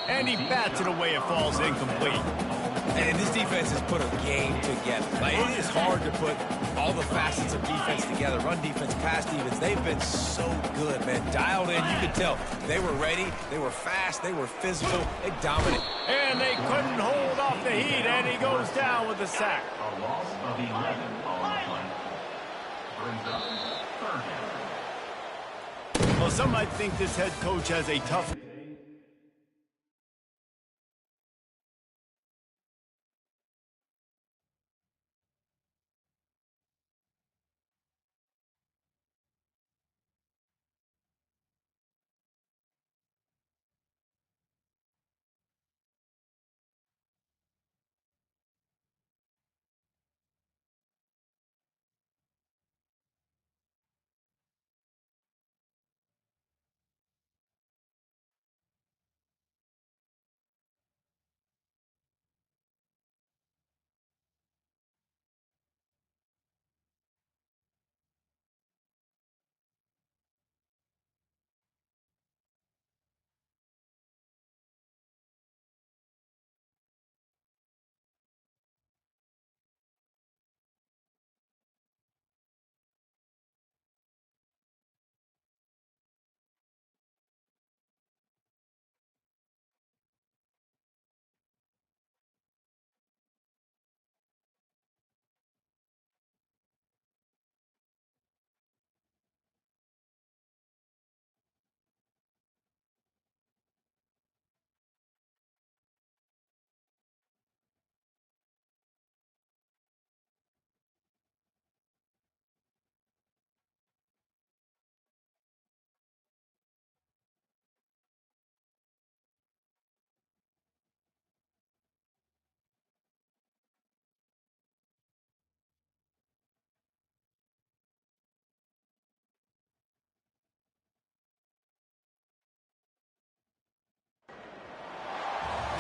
And he bats it away. It falls incomplete. And this defense has put a game together. Like, it is hard to put all the facets of defense together. Run defense, pass defense. They've been so good, man. Dialed in. You could tell they were ready. They were fast. They were physical. They dominated. And they couldn't hold off the heat, and he goes down with a sack. A loss of 11 on the play. Brings up 3rd down. Well, some might think this head coach has a tough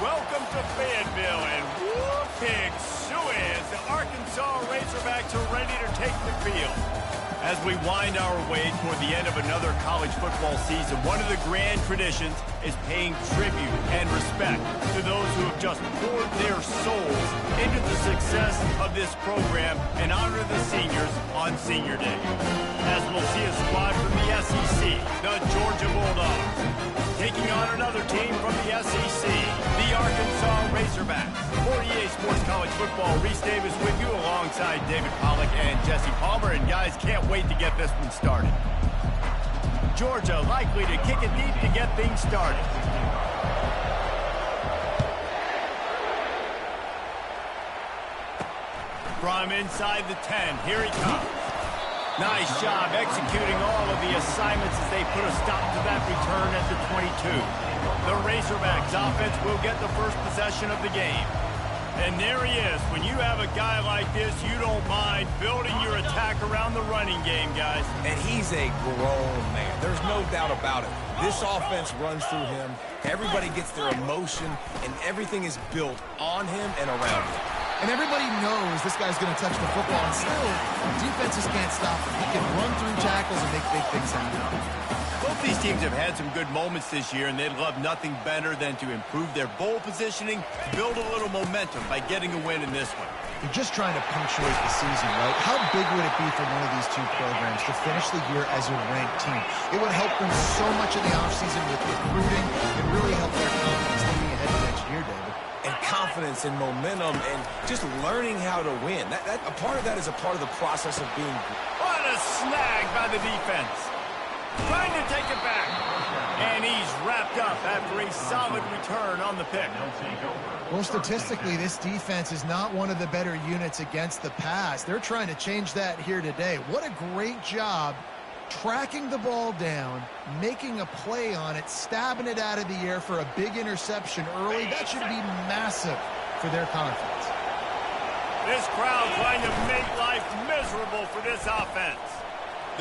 Welcome to Fayetteville, and whoop, pig suey as the Arkansas Razorbacks are ready to take the field. As we wind our way toward the end of another college football season, one of the grand traditions is paying tribute and respect to those who have just poured their souls into the success of this program and honor the seniors on Senior Day. As we'll see a squad from the SEC, the Georgia Bulldogs, taking on another team from the SEC, the Arkansas Razorbacks. For EA Sports College Football, Reese Davis with you alongside David Pollack and Jesse Palmer. And guys, can't wait to get this one started. Georgia likely to kick it deep to get things started. From inside the 10, here he comes. Nice job executing all of the assignments as they put a stop to that return at the 22. The Razorbacks offense will get the first possession of the game. And there he is. When you have a guy like this, you don't mind building your attack around the running game, guys. And he's a grown man. There's no doubt about it. This offense runs through him. Everybody gets their emotion, and everything is built on him and around him. And everybody knows this guy's going to touch the football, and still, defenses can't stop him. He can run through tackles and make big things happen. Both these teams have had some good moments this year, and they'd love nothing better than to improve their bowl positioning, build a little momentum by getting a win in this one. You're just trying to punctuate the season, right? How big would it be for one of these two programs to finish the year as a ranked team? It would help them so much in the offseason with recruiting and really help their confidence looking ahead to next year, David. And confidence and momentum and just learning how to win. A part of that is a part of the process of being. What a snag by the defense. Trying to take it back. And he's wrapped up after a solid return on the pick. Well, statistically, this defense is not one of the better units against the pass. They're trying to change that here today. What a great job tracking the ball down, making a play on it, stabbing it out of the air for a big interception early. That should be massive for their confidence. This crowd trying to make life miserable for this offense.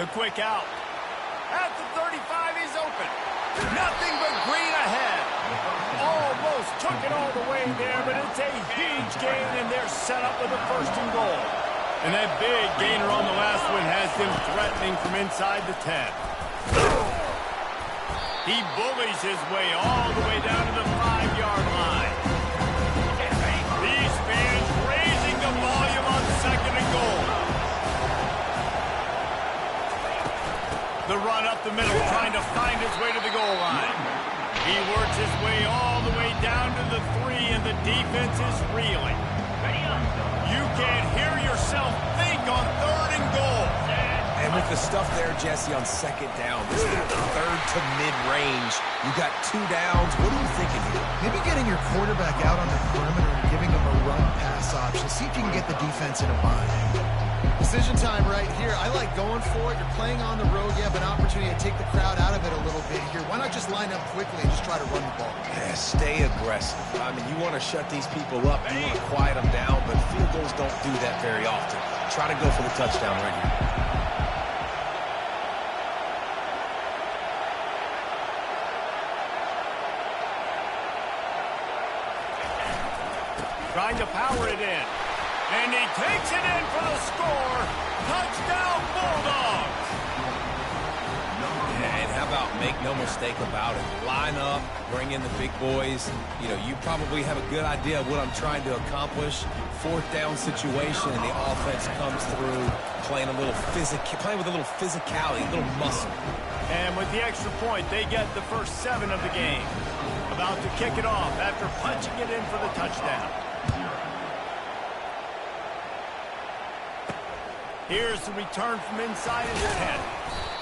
The quick out. At the 35, he's open. Nothing but green ahead. Almost took it all the way there, but it's a huge gain, and they're set up with a first and goal. And that big gainer on the last one has them threatening from inside the 10. He bullies his way all the way down to the 5-yard line. These fans raising the volume on second and goal. The run up the middle, trying to find his way to the goal line. He works his way all the way down to the 3, and the defense is reeling. You can't hear yourself think on third and goal. And with the stuff there, Jesse, on second down, this is third to mid-range. You got 2 downs. What are you thinking here? Maybe getting your quarterback out on the perimeter and giving him a run-pass option. See if you can get the defense in a bind. Decision time right here. I like going for it. You're playing on the road. You have an opportunity to take the crowd out of it a little bit here. Why not just line up quickly and just try to run the ball? Yeah, stay aggressive. I mean, you want to shut these people up. You want to quiet them down, but field goals don't do that very often. Try to go for the touchdown right here. Trying to power it in. And he takes it in for the score. Touchdown, Bulldogs. And how about make no mistake about it? Line up, bring in the big boys. You know, you probably have a good idea of what I'm trying to accomplish. 4th down situation, and the offense comes through playing with a little physicality, a little muscle. And with the extra point, they get the first 7 of the game. About to kick it off after punching it in for the touchdown. Here's the return from inside his 10.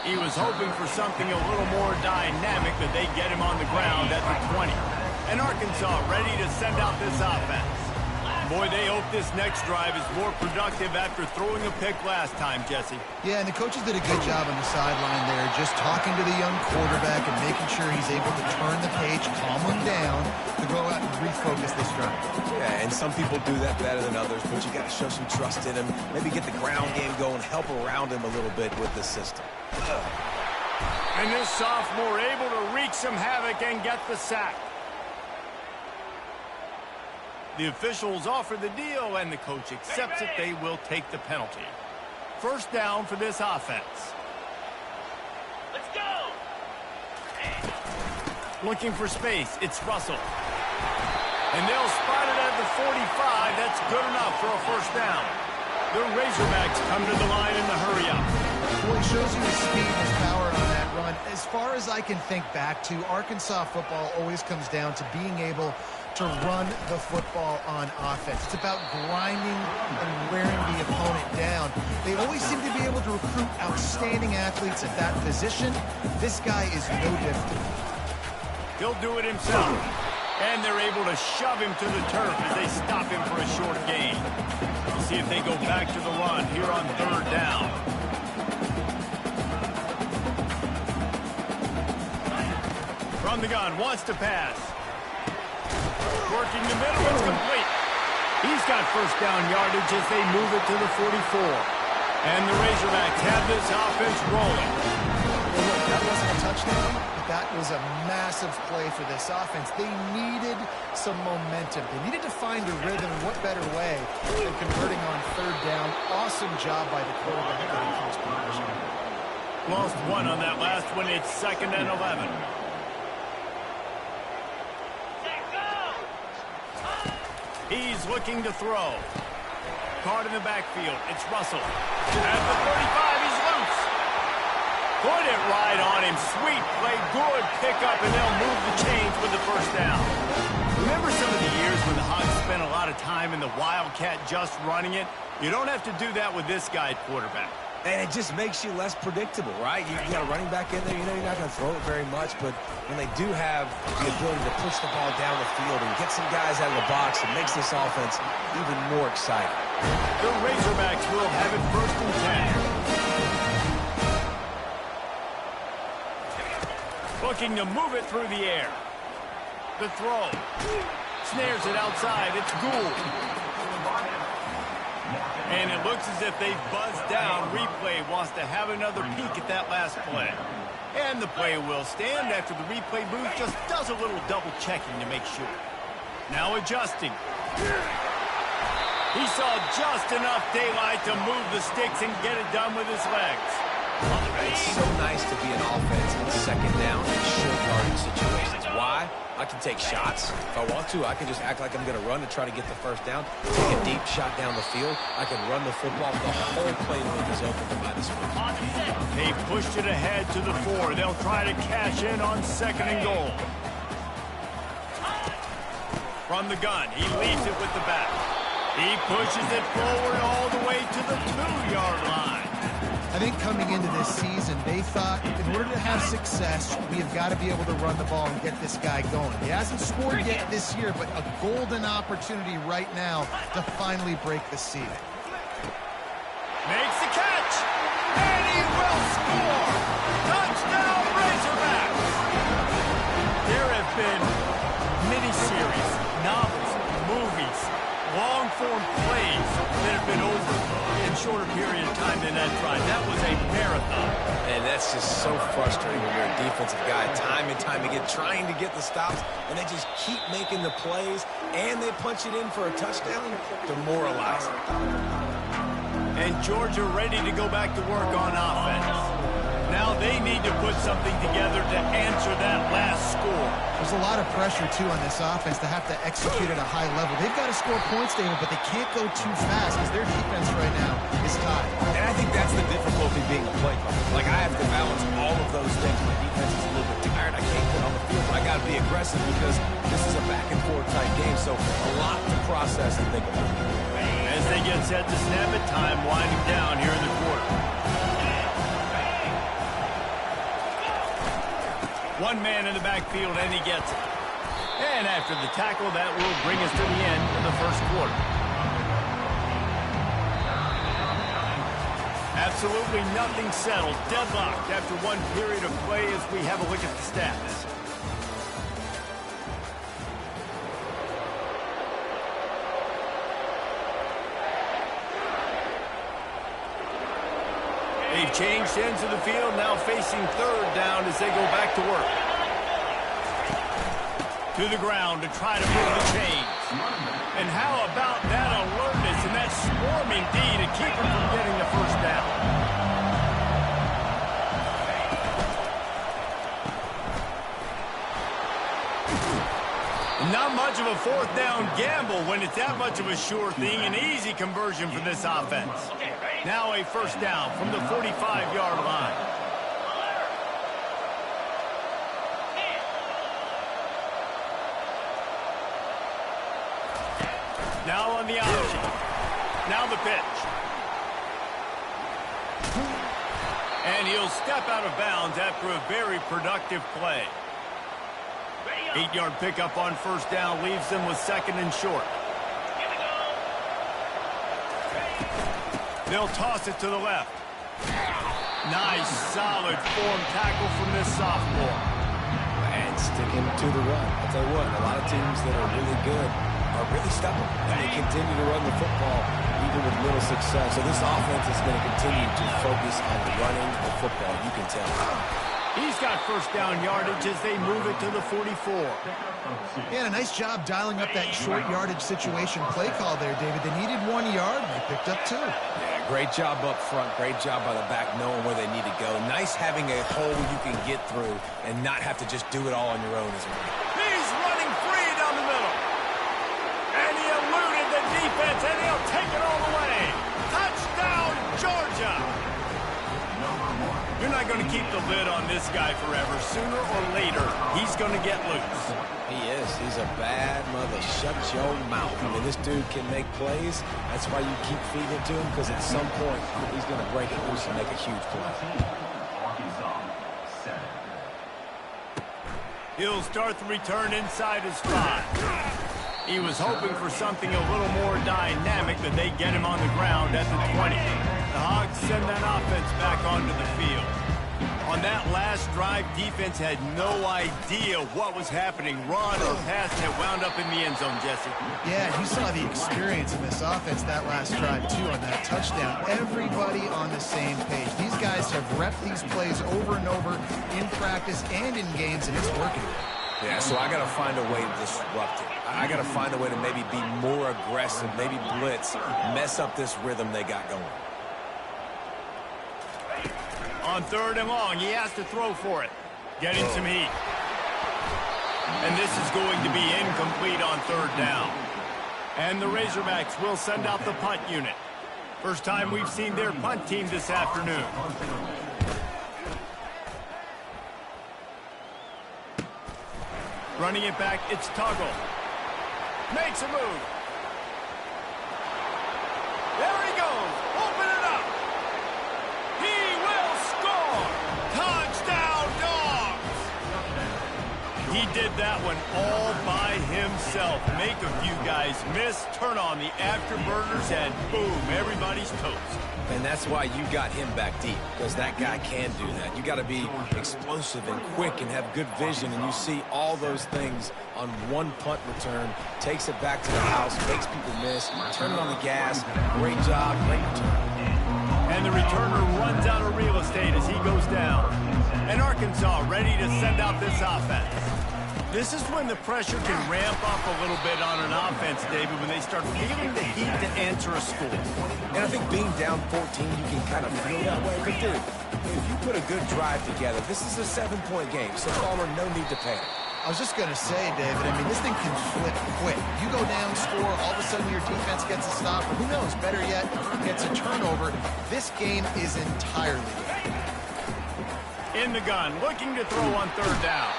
He was hoping for something a little more dynamic, but they get him on the ground at the 20. And Arkansas ready to send out this offense. Boy, they hope this next drive is more productive after throwing a pick last time, Jesse. Yeah, and the coaches did a good job on the sideline there, just talking to the young quarterback and making sure he's able to turn the page, calm him down, to go out and refocus this drive. Yeah, and some people do that better than others, but you got to show some trust in him, maybe get the ground game going, help around him a little bit with the system. And this sophomore able to wreak some havoc and get the sack. The officials offer the deal, and the coach accepts it. They will take the penalty. First down for this offense. Let's go! Looking for space. It's Russell. And they'll spot it at the 45. That's good enough for a first down. The Razorbacks come to the line in the hurry-up. Well, he shows you his speed and his power on that run. As far as I can think back to, Arkansas football always comes down to being able to run the football on offense. It's about grinding and wearing the opponent down. They always seem to be able to recruit outstanding athletes at that position. This guy is no different. He'll do it himself. And they're able to shove him to the turf as they stop him for a short gain. We'll see if they go back to the run here on third down. From the gun, wants to pass. Working the middle, it's complete. He's got first down yardage as they move it to the 44. And the Razorbacks have this offense rolling. Well, look, that wasn't a touchdown, but that was a massive play for this offense. They needed some momentum. They needed to find a rhythm. What better way than converting on third down? Awesome job by the quarterback getting first position. Lost one on that last one. It's 2nd and 11. He's looking to throw. Caught in the backfield. It's Russell. At the 35, he's loose. Put it right on him. Sweet play. Good pickup, and they'll move the chains with the first down. Remember some of the years when the Hogs spent a lot of time in the Wildcat just running it? You don't have to do that with this guy at quarterback. And it just makes you less predictable, right? You got a running back in there. You know you're not going to throw it very much, but when they do have the ability to push the ball down the field and get some guys out of the box, it makes this offense even more exciting. The Razorbacks will have it 1st and 10. Looking to move it through the air. The throw. Snares it outside. It's Gould. And it looks as if they've buzzed down. Replay wants to have another peek at that last play. And the play will stand after the replay booth just does a little double checking to make sure. Now adjusting. He saw just enough daylight to move the sticks and get it done with his legs. It's so nice to be an offense in 2nd down in short yardage situations. Why? I can take shots. If I want to, I can just act like I'm going to run to try to get the first down. Take a deep shot down the field. I can run the football. The whole playbook is open to my disposal. They pushed it ahead to the 4. They'll try to cash in on 2nd and goal. From the gun, he leads it with the back. He pushes it forward all the way to the 2-yard line. I think coming into this season, they thought in order to have success, we have got to be able to run the ball and get this guy going. He hasn't scored yet this year, but a golden opportunity right now to finally break the seal. Makes the catch, and he will score. Touchdown, Razorbacks. There have been miniseries, novels, movies, long-form plays that have been over in shorter period of time than that drive. That was a marathon. And that's just so frustrating when you're a defensive guy, time and time again, trying to get the stops, and they just keep making the plays, and they punch it in for a touchdown. Demoralizing. And Georgia ready to go back to work on offense. Now they need to put something together to answer that last score. There's a lot of pressure, too, on this offense to have to execute at a high level. They've got to score points, David, but they can't go too fast because their defense right now is tied. And I think that's the difficulty being a play caller. Like, I have to balance all of those things. My defense is a little bit tired. I can't get on the field, but I got to be aggressive because this is a back-and-forth type game, so a lot to process and think about. As they get set to snap it, time winding down here in the quarter. One man in the backfield, and he gets it. And after the tackle, that will bring us to the end of the first quarter. Absolutely nothing settled. Deadlocked after one period of play as we have a look at the stats. They've changed ends of the field, now facing third down as they go back to work. To the ground to try to move the chains. And how about that alertness and that swarming D to keep him from getting the first down? Not much of a fourth down gamble when it's that much of a sure thing. An easy conversion for this offense. Now a first down from the 45-yard line. Now on the option. Now the pitch. And he'll step out of bounds after a very productive play. 8-yard pickup on first down leaves them with second and short. They'll toss it to the left. Nice, solid form tackle from this sophomore. And sticking to the run. I'll tell you what, a lot of teams that are really good are really stubborn, and they continue to run the football even with little success. So this offense is going to continue to focus on running the football. You can tell. He's got first down yardage as they move it to the 44. Yeah, a nice job dialing up that short yardage situation play call there, David. They needed 1 yard, and they picked up 2. Yeah, great job up front. Great job by the back knowing where they need to go. Nice having a hole you can get through and not have to just do it all on your own, isn't it? He's running free down the middle. And he eluded the defense, and he'll take it all the way. Touchdown, Georgia. You're not going to keep the lid on this guy forever. Sooner or later, he's going to get loose. He is. He's a bad mother. Shut your mouth. I mean, this dude can make plays. That's why you keep feeding it to him, because at some point, he's going to break it loose and make a huge play. He'll start the return inside his 5. He was hoping for something a little more dynamic, but they get him on the ground at the 20. The Hogs send that offense back onto the field. On that last drive, defense had no idea what was happening. Run or pass that wound up in the end zone, Jesse. Yeah, you saw the experience in this offense that last drive, too, on that touchdown. Everybody on the same page. These guys have repped these plays over and over in practice and in games, and it's working. Yeah, so I got to find a way to disrupt it. I got to find a way to maybe be more aggressive, maybe blitz, mess up this rhythm they got going. On third and long, he has to throw for it. Getting some heat. And this is going to be incomplete on third down. And the Razorbacks will send out the punt unit. First time we've seen their punt team this afternoon. Running it back, it's Tuggle. Makes a move. There he goes. Open it up. He will score. Touchdown, Dogs. He did that one all by himself. Make a few guys miss, turn on the afterburners, and boom, everybody's toast. And that's why you got him back deep, because that guy can do that. You got to be explosive and quick and have good vision, and you see all those things on one punt return, takes it back to the house, makes people miss, turning on the gas. Great job, great return. And the returner runs out of real estate as he goes down. And Arkansas ready to send out this offense. This is when the pressure can ramp up a little bit on an offense, David, when they start feeling the heat to answer a score. And I think being down 14, you can kind of feel that way. But, dude, if you put a good drive together, this is a 7-point game, so Palmer, no need to panic. I was just going to say, David, I mean, this thing can flip quick. You go down, score, all of a sudden your defense gets a stop, or who knows, better yet, gets a turnover. This game is entirely in the gun, looking to throw on third down.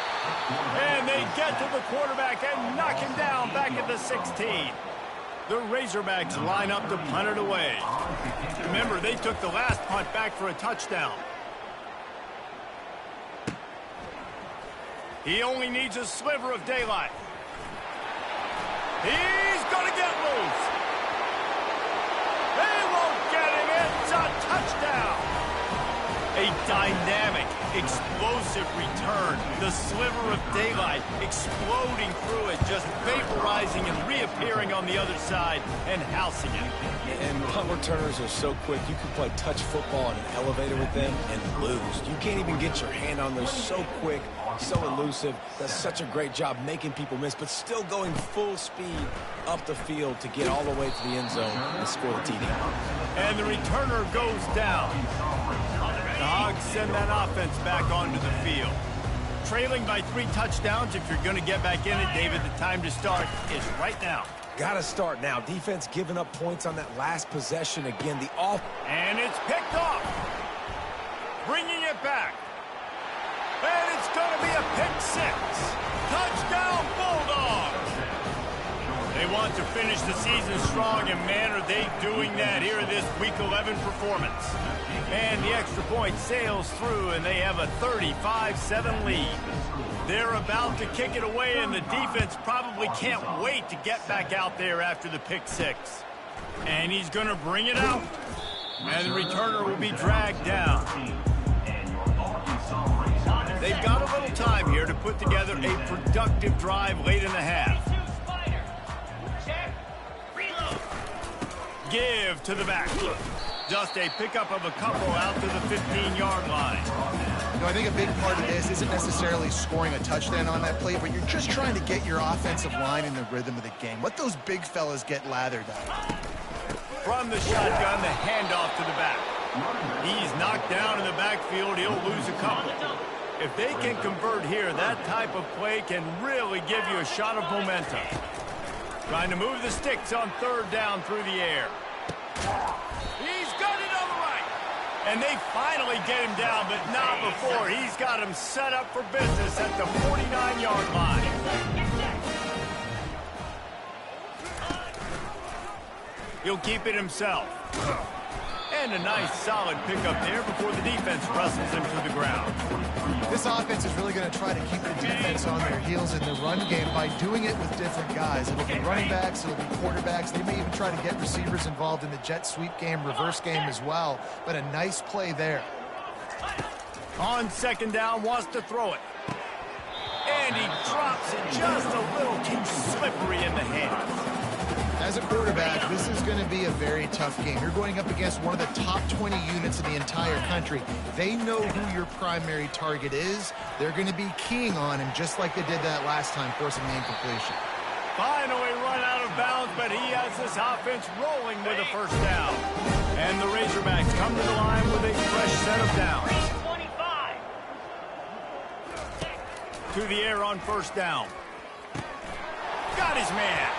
And they get to the quarterback and knock him down back at the 16. The Razorbacks line up to punt it away. Remember, they took the last punt back for a touchdown. He only needs a sliver of daylight. He's going to get loose. They won't get him. It's a touchdown. A dynamic, Explosive return. The sliver of daylight exploding through it, just vaporizing and reappearing on the other side and housing it. And punt returners are so quick. You can play touch football in an elevator with them and lose. You can't even get your hand on those. So quick, so elusive. Does such a great job making people miss, but still going full speed up the field to get all the way to the end zone and score the TD. And the returner goes down. The Hogs send that offense back onto the field. Trailing by 3 touchdowns. If you're going to get back in it, David, the time to start is right now. Got to start now. Defense giving up points on that last possession. Again, the off. And it's picked off. Bringing it back. And it's going to be a pick 6. Touchdown, Bulldogs. They want to finish the season strong, and man, are they doing that here in this Week 11 performance. And the extra point sails through, and they have a 35-7 lead. They're about to kick it away, and the defense probably can't wait to get back out there after the pick 6. And he's going to bring it out. And the returner will be dragged down. They've got a little time here to put together a productive drive late in the half. Give to the back. Just a pickup of a couple out to the 15-yard line. You know, I think a big part of this isn't necessarily scoring a touchdown on that play, but you're just trying to get your offensive line in the rhythm of the game. Let those big fellas get lathered up. From the shotgun, the handoff to the back. He's knocked down in the backfield. He'll lose a couple. If they can convert here, that type of play can really give you a shot of momentum. Trying to move the sticks on 3rd down through the air. He's got it on the right. And they finally get him down, but not before. He's got him set up for business at the 49-yard line. He'll keep it himself. And a nice solid pickup there before the defense wrestles him to the ground. This offense is really going to try to keep the defense on their heels in the run game by doing it with different guys. It'll be running backs, it'll be quarterbacks. They may even try to get receivers involved in the jet sweep game, reverse game as well. But a nice play there. On 2nd down, wants to throw it. And he drops it just a little too slippery in the hands. As a quarterback, this is going to be a very tough game. You're going up against one of the top 20 units in the entire country. They know who your primary target is. They're going to be keying on him just like they did that last time, forcing the incompletion. Finally run out of bounds, but he has this offense rolling with a 1st down. And the Razorbacks come to the line with a fresh set of downs. 25. To the air on 1st down. Got his man.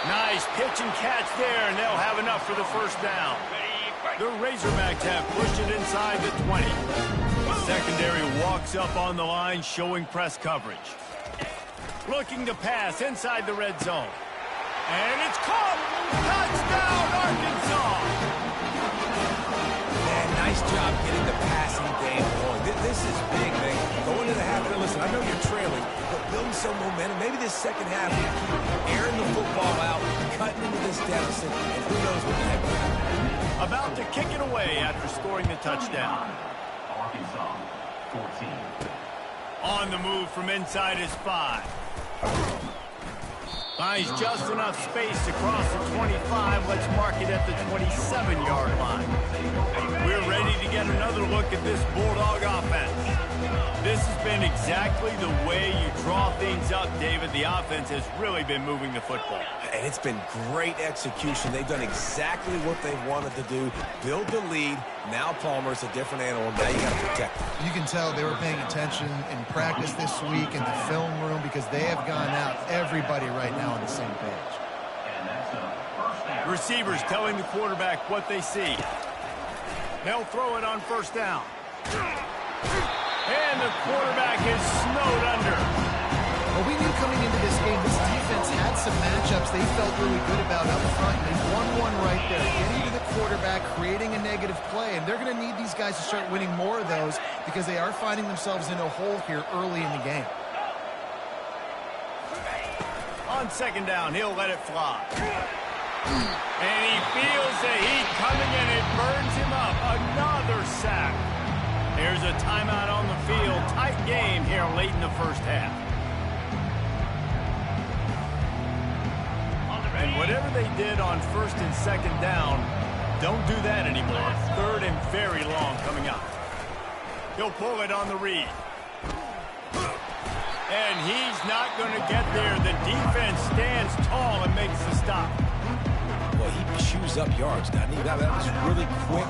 Nice pitch and catch there, and they'll have enough for the 1st down. The Razorbacks have pushed it inside the 20. The secondary walks up on the line, showing press coverage. Looking to pass inside the red zone. And it's caught! Touchdown, Arkansas! Man, nice job getting the passing game going. This is big, man. Going to the half, listen, I know you're trailing, but building some momentum. Maybe this second half, we keep airing the football out, cutting into this deficit, and who knows what the heck will happen. About to kick it away after scoring the touchdown. Arkansas, 14. On the move from inside his 5. Finds just enough space to cross the 25. Let's mark it at the 27-yard line. We're ready to get another look at this Bulldog offense. This has been exactly the way you draw things up, David. The offense has really been moving the football. And it's been great execution. They've done exactly what they wanted to do. Build the lead. Now Palmer's a different animal. Now you got to protect him. You can tell they were paying attention in practice this week in the film room because they have gone out, everybody right now on the same page. Receivers telling the quarterback what they see. They'll throw it on 1st down. And the quarterback is snowed under. Well, we knew coming into this game, this defense had some matchups they felt really good about up front. They won one right there, getting to the quarterback, creating a negative play, and they're going to need these guys to start winning more of those because they are finding themselves in a hole here early in the game. On 2nd down, he'll let it fly. And he feels the heat coming, and it burns him up. Another sack. Here's a timeout on the field. Tight game here late in the first half. And whatever they did on first and second down, don't do that anymore. Third and very long coming up. He'll pull it on the read. And he's not going to get there. The defense stands tall and makes the stop. Well, he chews up yards, doesn't he? That was really quick,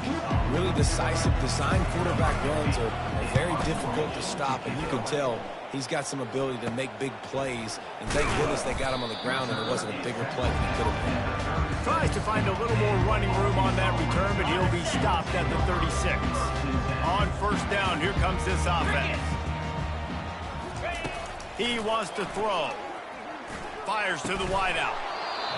really decisive. Design quarterback runs are very difficult to stop, and you can tell he's got some ability to make big plays. And thank goodness they got him on the ground and it wasn't a bigger play than it could have been. Tries to find a little more running room on that return, but he'll be stopped at the 36. On first down, here comes this offense. He wants to throw. Fires to the wideout.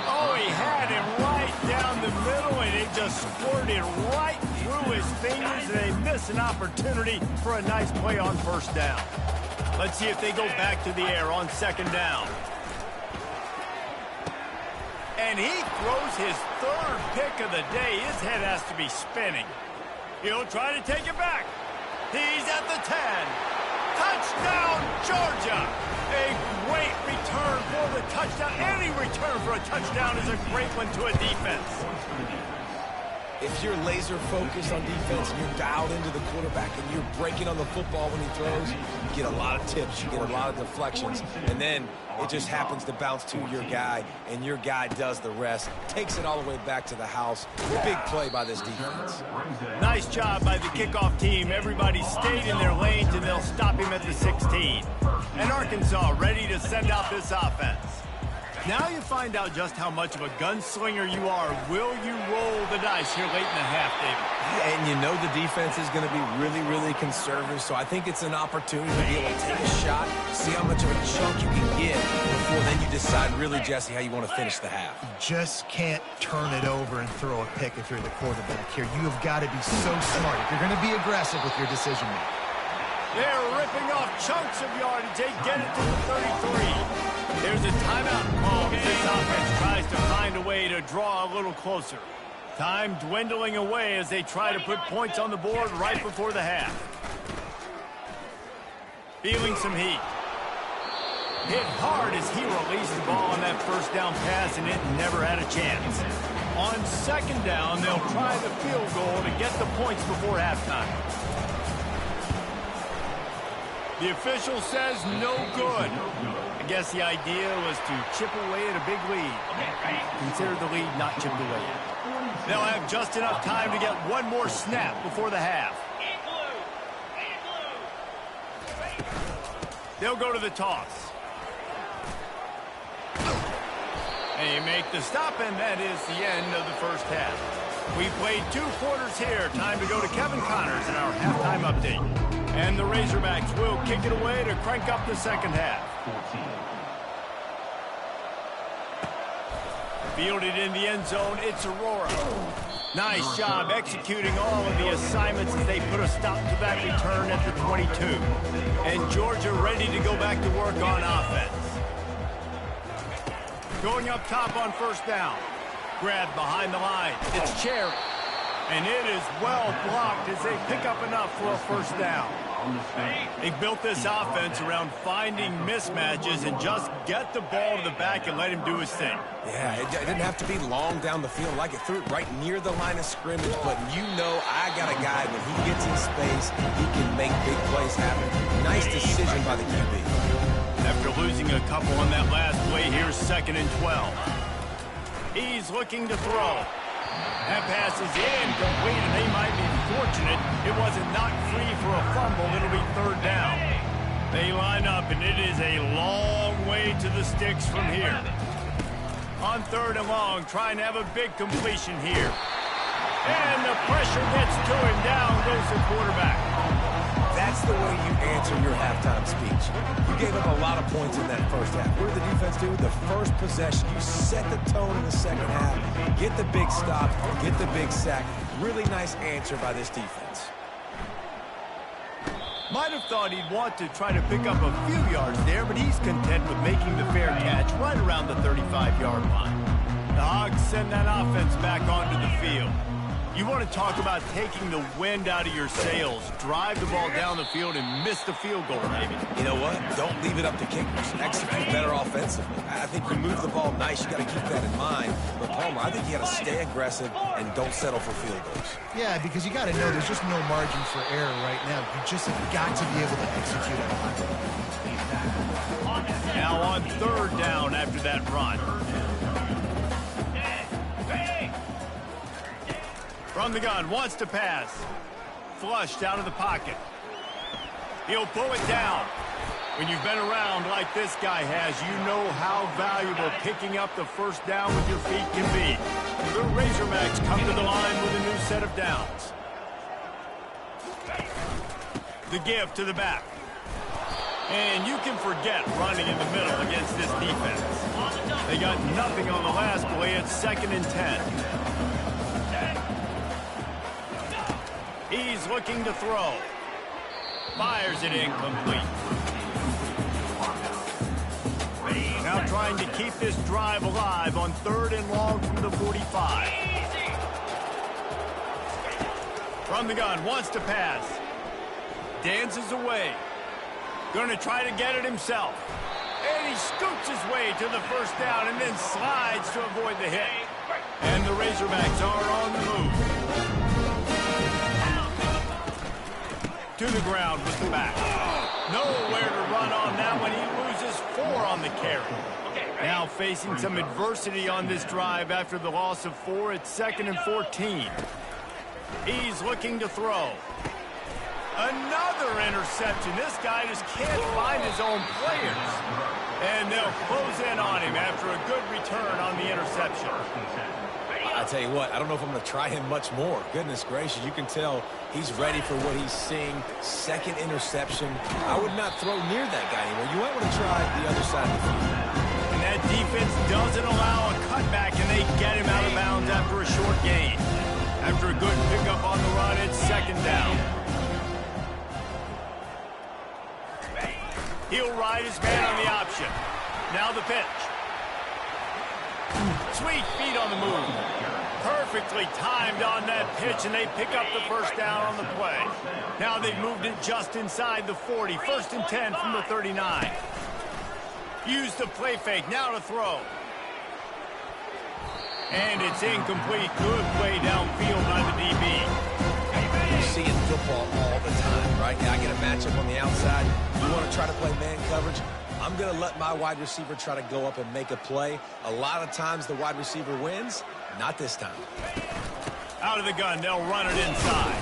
Oh, he had him right down the middle, and it just squirted right through his fingers, and they miss an opportunity for a nice play on first down. Let's see if they go back to the air on second down. And he throws his third pick of the day. His head has to be spinning. He'll try to take it back. He's at the 10. Touchdown, Georgia! A great return for the touchdown. Any return for a touchdown is a great one to a defense. If you're laser focused on defense and you're dialed into the quarterback and you're breaking on the football when he throws, you get a lot of tips, you get a lot of deflections, and then it just happens to bounce to your guy, and your guy does the rest, takes it all the way back to the house. Big play by this defense. Nice job by the kickoff team. Everybody stayed in their lanes, and they'll stop him at the 16. And Arkansas ready to send out this offense. Now you find out just how much of a gunslinger you are. Will you roll the dice here late in the half, David? Yeah, and you know the defense is going to be really, really conservative, so I think it's an opportunity to be able to take a shot, see how much of a chunk you can get before then you decide really, Jesse, how you want to finish the half. You just can't turn it over and throw a pick if you're the quarterback here. You have got to be so smart if you're going to be aggressive with your decision making. They're ripping off chunks of yardage. They get it to the 33. There's a timeout call as this offense tries to find a way to draw a little closer. Time dwindling away as they try to put points on the board right before the half. Feeling some heat. Hit hard as he released the ball on that first down pass, and it never had a chance. On second down, they'll try the field goal to get the points before halftime. The official says no good. I guess the idea was to chip away at a big lead. Consider the lead not chipped away yet. They'll have just enough time to get one more snap before the half. They'll go to the toss. And you make the stop, and that is the end of the first half. We played 2 quarters here. Time to go to Kevin Connors in our halftime update. And the Razorbacks will kick it away to crank up the second half. Fielded in the end zone, it's Aurora. Nice job executing all of the assignments as they put a stop to that return at the 22. And Georgia ready to go back to work on offense. Going up top on first down. Grab behind the line. It's Cherry. And it is well blocked as they pick up enough for a first down. They built this offense around finding mismatches and just get the ball to the back and let him do his thing. Yeah, it didn't have to be long down the field. Like it threw it right near the line of scrimmage, but you know I got a guy, when he gets in space, he can make big plays happen. Nice decision by the QB. After losing a couple on that last play, here's 2nd and 12. He's looking to throw. That pass is incomplete, and they might be fortunate it wasn't knocked free for a fumble. It'll be 3rd down. They line up, and it is a long way to the sticks from here. On 3rd and long, trying to have a big completion here. And the pressure gets to him. Down goes the quarterback. That's the way you answer your halftime speech. You gave up a lot of points in that first half. What did the defense do? The first possession, you set the tone in the second half. Get the big stop, get the big sack. Really nice answer by this defense. Might have thought he'd want to try to pick up a few yards there, but he's content with making the fair catch right around the 35-yard line. The Hogs send that offense back onto the field. You want to talk about taking the wind out of your sails. Drive the ball down the field and miss the field goal, maybe. You know what? Don't leave it up to kickers. Execute better offensively. I think you move the ball nice. You got to keep that in mind. But, Palmer, I think you got to stay aggressive and don't settle for field goals. Yeah, because you got to know there's just no margin for error right now. You just have got to be able to execute at a high level. Now on third down after that run. From the gun, wants to pass. Flushed out of the pocket. He'll pull it down. When you've been around like this guy has, you know how valuable picking up the first down with your feet can be. The Razorbacks come to the line with a new set of downs. The give to the back. And you can forget running in the middle against this defense. They got nothing on the last play. It's 2nd and 10. He's looking to throw. Fires it incomplete. Now trying to keep this drive alive on 3rd and long from the 45. From the gun, wants to pass. Dances away. Going to try to get it himself. And he scoots his way to the first down and then slides to avoid the hit. And the Razorbacks are on the move. To the ground with the back. Nowhere to run on that one. He loses 4 on the carry. Now facing some adversity on this drive after the loss of 4. It's 2nd and 14. He's looking to throw. Another interception. This guy just can't find his own players. And they'll close in on him after a good return on the interception. I tell you what, I don't know if I'm going to try him much more. Goodness gracious, you can tell he's ready for what he's seeing. 2nd interception. I would not throw near that guy anymore. You might want to try the other side of the field. And that defense doesn't allow a cutback, and they get him out of bounds after a short gain. After a good pickup on the run, it's 2nd down. He'll ride his man on the option. Now the pitch. Sweet feet on the move. Perfectly timed on that pitch, and they pick up the first down on the play. Now they've moved it just inside the 40. 1st and 10 from the 39. Use the play fake. Now to throw. And it's incomplete. Good play downfield by the DB. You see in football all the time, right? Now I get a matchup on the outside. You want to try to play man coverage? I'm going to let my wide receiver try to go up and make a play. A lot of times the wide receiver wins. Not this time. Out of the gun, they'll run it inside.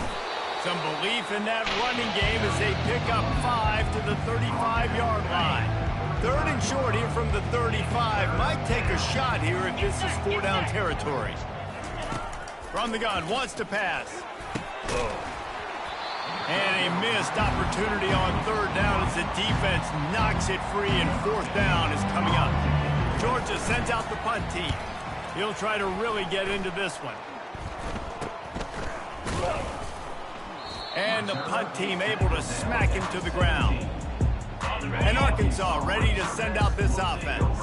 Some belief in that running game as they pick up 5 to the 35-yard line. 3rd and short here from the 35. Might take a shot here if this is 4-down territory. From the gun, wants to pass. And a missed opportunity on 3rd down as the defense knocks it free, and 4th down is coming up. Georgia sends out the punt team. He'll try to really get into this one. And the punt team able to smack him to the ground. And Arkansas ready to send out this offense.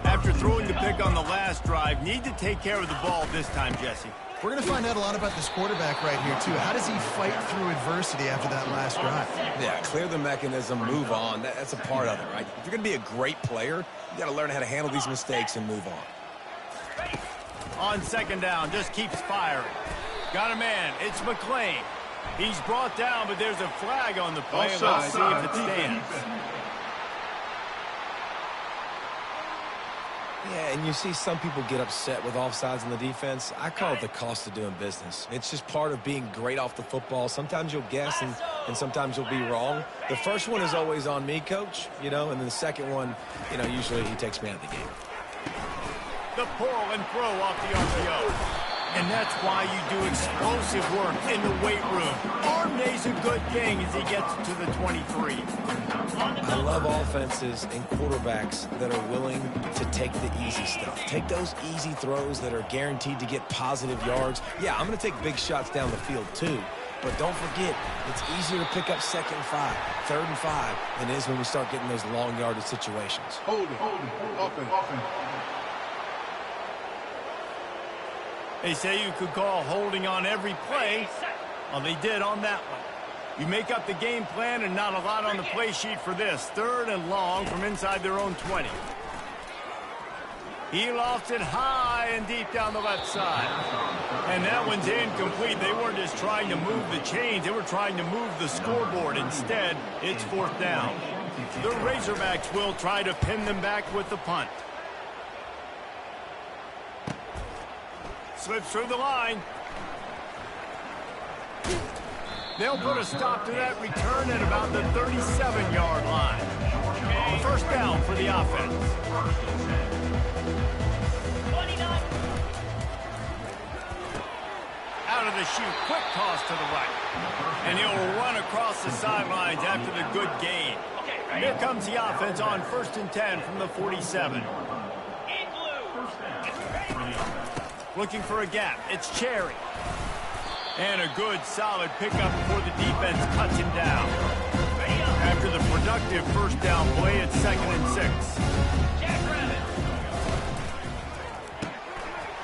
After throwing the pick on the last drive, need to take care of the ball this time, Jesse. We're going to find out a lot about this quarterback right here, too. How does he fight through adversity after that last drive? Yeah, clear the mechanism, move on. That's a part of it, right? If you're going to be a great player, you got to learn how to handle these mistakes and move on. On 2nd down, just keeps firing. Got a man. It's McClain. He's brought down, but there's a flag on the play. Let's see if it stands. Yeah, and you see some people get upset with offsides in the defense. I call it the cost of doing business. It's just part of being great off the football. Sometimes you'll guess and sometimes you'll be wrong. The first one is always on me, Coach, and then the second one, usually he takes me out of the game. The pull and throw off the RPO. And that's why you do explosive work in the weight room. Arm day's a good thing as he gets to the 23. I love offenses and quarterbacks that are willing to take the easy stuff. Take those easy throws that are guaranteed to get positive yards. Yeah, I'm going to take big shots down the field too. But don't forget, it's easier to pick up 2nd and 5, 3rd and 5 than it is when we start getting those long yardage situations. Hold it, open. They say you could call holding on every play. Well, they did on that one. You make up the game plan and not a lot on the play sheet for this. 3rd and long from inside their own 20. He lofts it high and deep down the left side. And that one's incomplete. They weren't just trying to move the chains. They were trying to move the scoreboard. Instead, it's 4th down. The Razorbacks will try to pin them back with the punt. Slips through the line. They'll put a stop to that return at about the 37-yard line. First down for the offense. 29. Out of the chute, quick toss to the right. And he'll run across the sidelines after the good gain. Here comes the offense on 1st and 10 from the 47. In blue. Looking for a gap. It's Cherry. And a good, solid pickup before the defense cuts him down. After the productive first down play, it's 2nd and 6.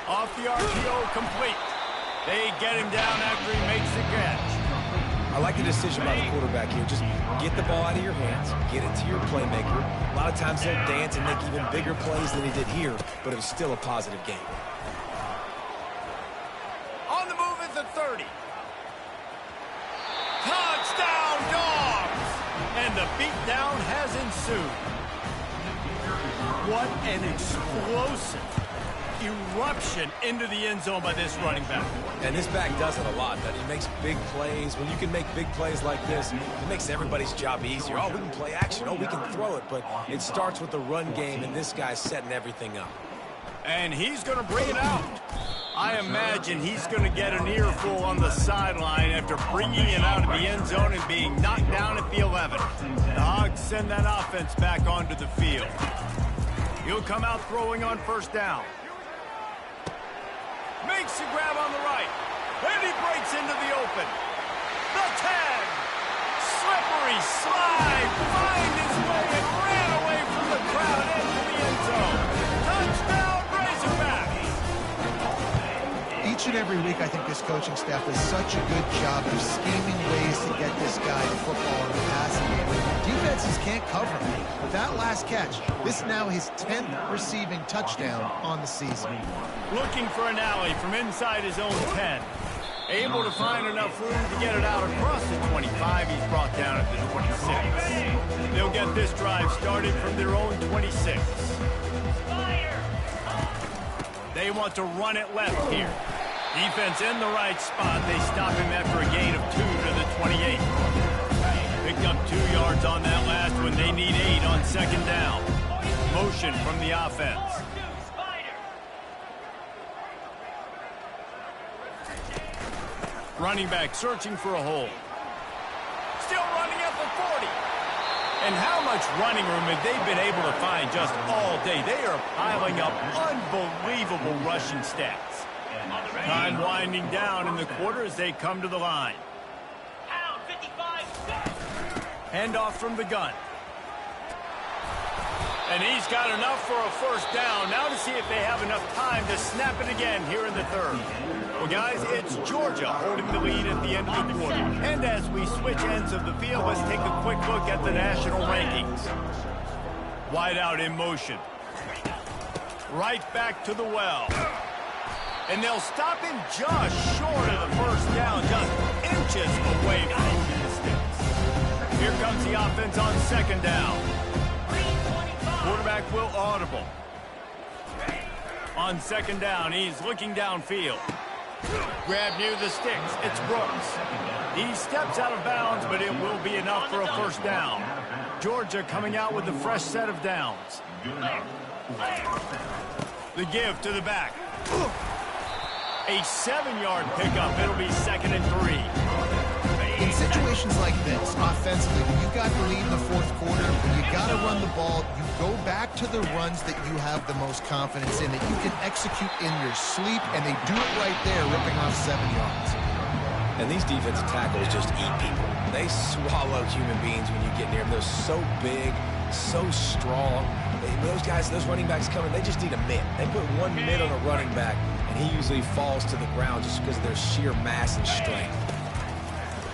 Off the RPO, complete. They get him down after he makes the catch. I like the decision by the quarterback here. Just get the ball out of your hands, get it to your playmaker. A lot of times he'll dance and make even bigger plays than he did here, but it was still a positive game. On the move at the 30. Touchdown, Dogs! And the beatdown has ensued. What an explosive eruption into the end zone by this running back. And this back does it a lot. That he makes big plays. When you can make big plays like this, it makes everybody's job easier. Oh, we can play action. Oh, we can throw it. But it starts with the run game, and this guy's setting everything up. And he's going to bring it out. I imagine he's going to get an earful on the sideline after bringing it out of the end zone and being knocked down at the 11. The Hogs send that offense back onto the field. He'll come out throwing on 1st down. Makes the grab on the right. And he breaks into the open. The 10. Slippery slide. Find his way and ran away from the crowd into the end zone. Touchdown, Razorbacks. Each and every week, I think this coaching staff does such a good job of scheming ways to get this guy the football in the passing game. Defenses can't cover him. But that last catch, this now his 10th receiving touchdown on the season. Looking for an alley from inside his own 10. Able to find enough room to get it out across the 25. He's brought down at the 26. They'll get this drive started from their own 26. They want to run it left here. Defense in the right spot. They stop him after a gain of 2 to the 28. Picked up 2 yards on that last one. They need 8 on 2nd down. Motion from the offense. Running back searching for a hole. Still running at the 40. And how much running room have they been able to find just all day? They are piling up unbelievable rushing stats. Time winding down in the quarter as they come to the line. Handoff from the gun. And he's got enough for a 1st down. Now to see if they have enough time to snap it again here in the 3rd. Well, guys, it's Georgia holding the lead at the end of the quarter. And as we switch ends of the field, let's take a quick look at the national rankings. Wide out in motion. Right back to the well. And they'll stop him just short of the 1st down, just inches away from moving the sticks. Here comes the offense on 2nd down. Quarterback will audible. On 2nd down, he's looking downfield. Grab near the sticks. It's Brooks. He steps out of bounds, but it will be enough for a 1st down. Georgia coming out with a fresh set of downs. The give to the back. A 7-yard pickup. It'll be 2nd and 3. In situations like this, offensively, when you've got the lead in the 4th quarter, you got to run the ball. You go back to the runs that you have the most confidence in, that you can execute in your sleep, and they do it right there, ripping off 7 yards. And these defensive tackles just eat people. They swallow human beings when you get near them. They're so big, so strong. Those guys, those running backs coming, they just need a mid. They put 1 mid on a running back, and he usually falls to the ground just because of their sheer mass and strength.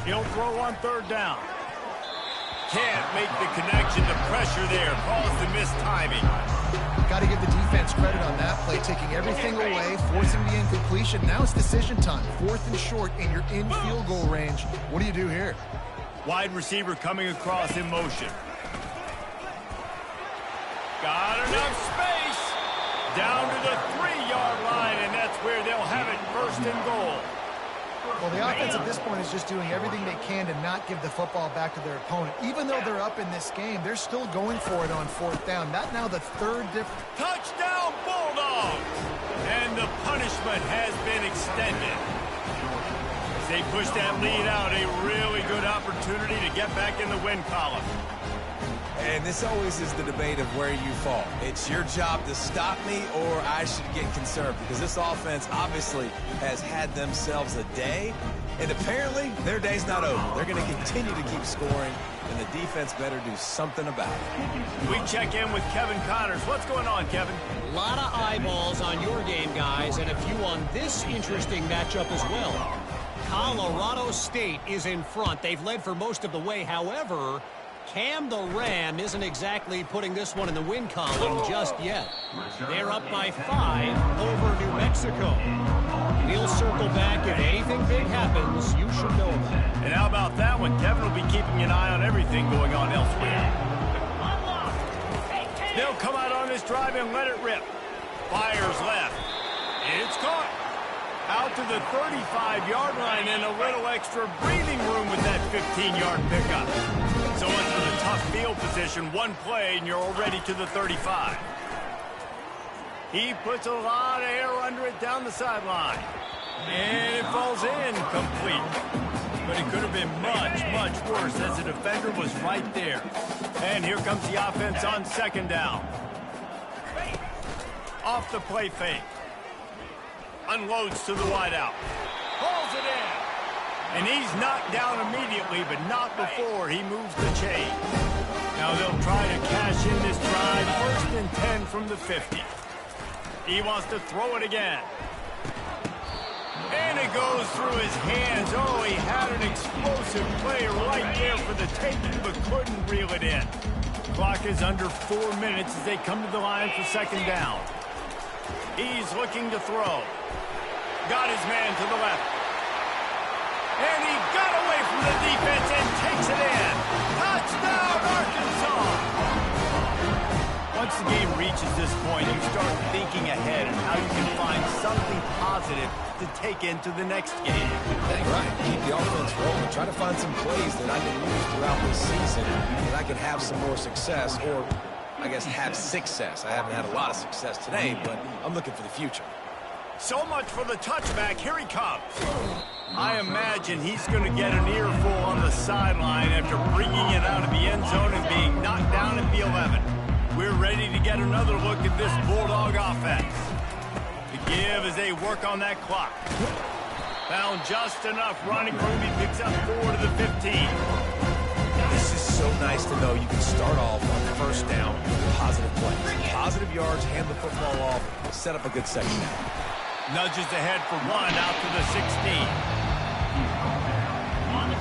He'll throw on third down. Can't make the connection. The pressure there caused the missed timing. Got to give the defense credit on that play, taking everything away, forcing the incompletion. Now it's decision time. 4th and short, and you're in field goal range. What do you do here? Wide receiver coming across in motion. Got enough space. Down to the 3-yard line, and that's where they'll have it, 1st and goal. Well, the offense at this point is just doing everything they can to not give the football back to their opponent. Even though they're up in this game, they're still going for it on 4th down. That now the 3rd difference. Touchdown, Bulldogs! And the punishment has been extended. As they push that lead out, a really good opportunity to get back in the win column. And this always is the debate of where you fall. It's your job to stop me, or I should get concerned, because this offense obviously has had themselves a day, and apparently their day's not over. They're going to continue to keep scoring, and the defense better do something about it. We check in with Kevin Connors. What's going on, Kevin? A lot of eyeballs on your game, guys, and a few on this interesting matchup as well. Colorado State is in front. They've led for most of the way. However, Cam the Ram isn't exactly putting this one in the win column just yet. They're up by 5 over New Mexico. We'll circle back. If anything big happens, you should know about it. And how about that one? Kevin will be keeping an eye on everything going on elsewhere. They'll come out on this drive and let it rip. Fires left. It's caught. Out to the 35-yard line, and a little extra breathing room with that 15-yard pickup. So into the tough field position, one play, and you're already to the 35. He puts a lot of air under it down the sideline. And it falls in complete. But it could have been much, much worse as the defender was right there. And here comes the offense on 2nd down. Off the play fake. Unloads to the wideout. Pulls it in. And he's knocked down immediately, but not before he moves the chain. Now they'll try to cash in this drive. 1st and 10 from the 50. He wants to throw it again. And it goes through his hands. Oh, he had an explosive play right there for the taking, but couldn't reel it in. Clock is under 4 minutes as they come to the line for 2nd down. He's looking to throw. Got his man to the left. And he got away from the defense and takes it in. Touchdown, Arkansas! Once the game reaches this point, you start thinking ahead and how you can find something positive to take into the next game. That's right. Keep the offense rolling. Try to find some plays that I can use throughout this season that I can have some more success, or I guess have success. I haven't had a lot of success today, but I'm looking for the future. So much for the touchback. Here he comes. I imagine he's going to get an earful on the sideline after bringing it out of the end zone and being knocked down at the 11. We're ready to get another look at this Bulldog offense. The give as they work on that clock. Found just enough running room. He picks up 4 to the 15. This is so nice to know you can start off on 1st down with positive plays. Positive yards, hand the football off, set up a good 2nd down. Nudges ahead for 1 out to the 16.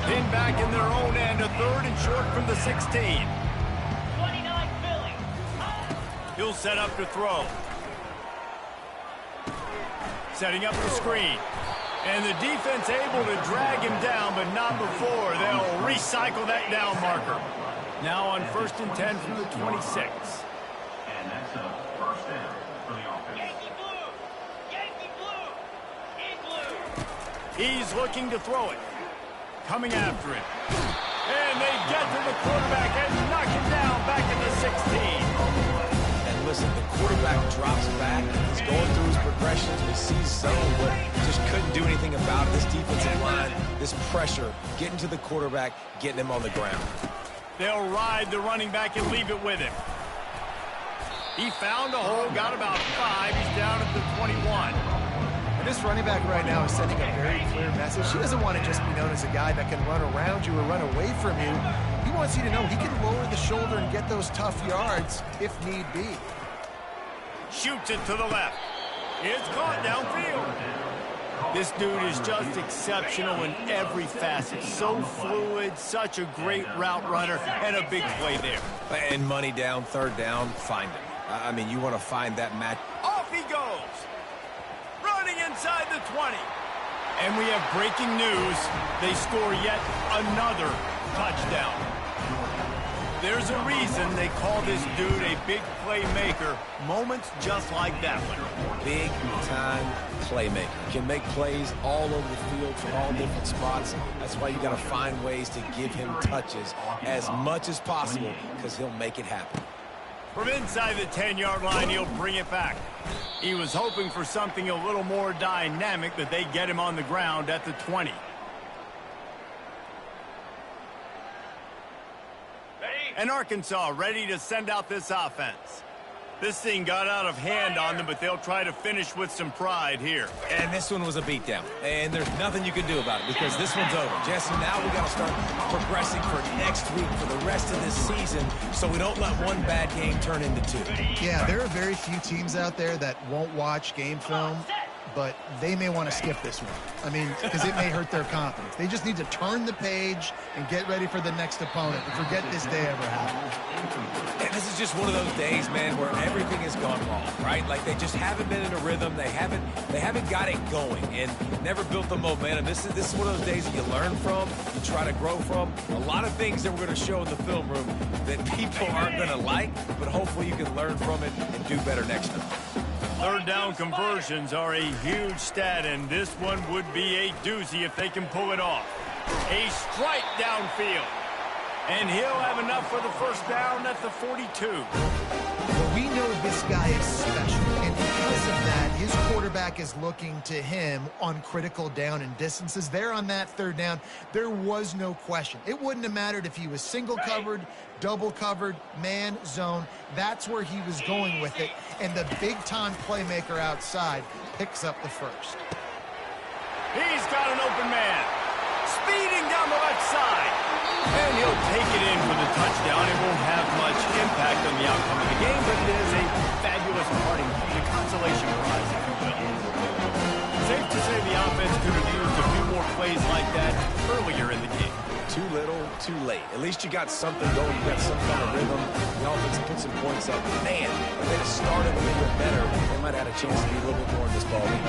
Pinned back in their own end, a 3rd and short from the 16. 29 Philly. He'll set up to throw. Setting up the screen. And the defense able to drag him down, but not before. They'll recycle that down marker. Now on 1st and 10 from the 26. And that's a 1st down for the offense. Yankee blue. Yankee blue. Igloo. He's looking to throw it. Coming after it. And they get to the quarterback and knock him down back at the 16. And listen, the quarterback drops back. He's going through his progressions. He sees zone, but just couldn't do anything about it. This defensive line, this pressure, getting to the quarterback, getting him on the ground. They'll ride the running back and leave it with him. He found a hole, got about 5. He's down at the 21. And this running back right now is sending a very clear message. He doesn't want to just be known as a guy that can run around you or run away from you. He wants you to know he can lower the shoulder and get those tough yards if need be. Shoots it to the left. It's caught downfield. This dude is just exceptional in every facet. So fluid, such a great route runner, and a big play there. And money down, third down, find him. I mean, you want to find that match. Off he goes. Running inside the 20. And we have breaking news. They score yet another touchdown. There's a reason they call this dude a big playmaker. Moments just like that one. Big-time playmaker. Can make plays all over the field from all different spots. That's why you got to find ways to give him touches as much as possible, because he'll make it happen. From inside the 10-yard line, he'll bring it back. He was hoping for something a little more dynamic, but they get him on the ground at the 20. And Arkansas ready to send out this offense. This thing got out of hand on them, but they'll try to finish with some pride here. And this one was a beatdown. And there's nothing you can do about it because this one's over. Jesse, now we got to start progressing for next week for the rest of this season so we don't let one bad game turn into two. Yeah, there are very few teams out there that won't watch game film, but they may want to skip this one. I mean, because it may hurt their confidence. They just need to turn the page and get ready for the next opponent and forget this day ever happened. And this is just one of those days, man, where everything has gone wrong, right? Like they just haven't been in a rhythm. They haven't got it going and never built the momentum. This is one of those days that you learn from, you try to grow from. A lot of things that we're going to show in the film room that people aren't going to like, but hopefully you can learn from it and do better next time. Third down conversions are a huge stat, and this one would be a doozy if they can pull it off. A strike downfield. And he'll have enough for the first down at the 42. Well, we know this guy is special, and because of that, his quarterback is looking to him on critical down and distances. There on that third down, there was no question. It wouldn't have mattered if he was single covered, double covered, man, zone. That's where he was going with it, and the big-time playmaker outside picks up the first. He's got an open man. Speeding down the left side. And he'll take it in for the touchdown. It won't have much impact on the outcome of the game, but it is a fabulous parting, the consolation prize, if you will. Safe to say the offense could have used a few more plays like that earlier in the game. Too little, too late. At least you got something going. You got some kind of rhythm. The offense put some points up. Man, if they'd have started a little bit better, they might have had a chance to be a little bit more in this ball game.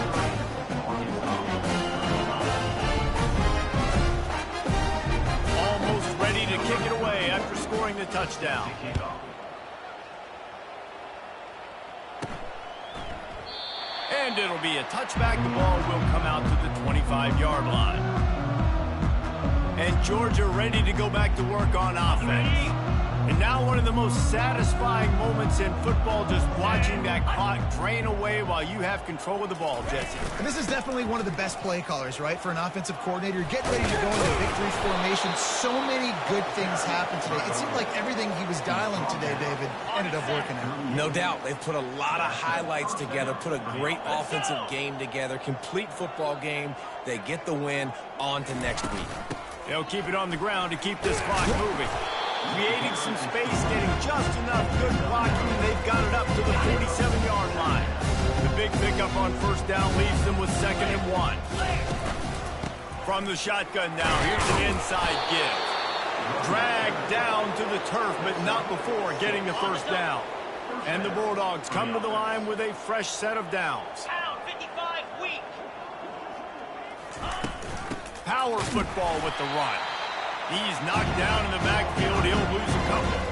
Ready to kick it away after scoring the touchdown. And it'll be a touchback. The ball will come out to the 25-yard line. And Georgia ready to go back to work on offense. And now one of the most satisfying moments in football, just watching that clock drain away while you have control of the ball, Jesse. And this is definitely one of the best play callers, right, for an offensive coordinator. Getting ready to go into victory formation. So many good things happened today. It seemed like everything he was dialing today, David, ended up working out. No doubt. They've put a lot of highlights together, put a great offensive game together, complete football game. They get the win. On to next week. They'll keep it on the ground to keep this clock moving. Creating some space, getting just enough good blocking, and they've got it up to the 47-yard line. The big pickup on first down leaves them with 2nd and 1. From the shotgun now, here's an inside give. Dragged down to the turf, but not before getting the first down. And the Bulldogs come to the line with a fresh set of downs. Pound 55 weak. Power football with the run. He's knocked down in the backfield. He'll lose a couple.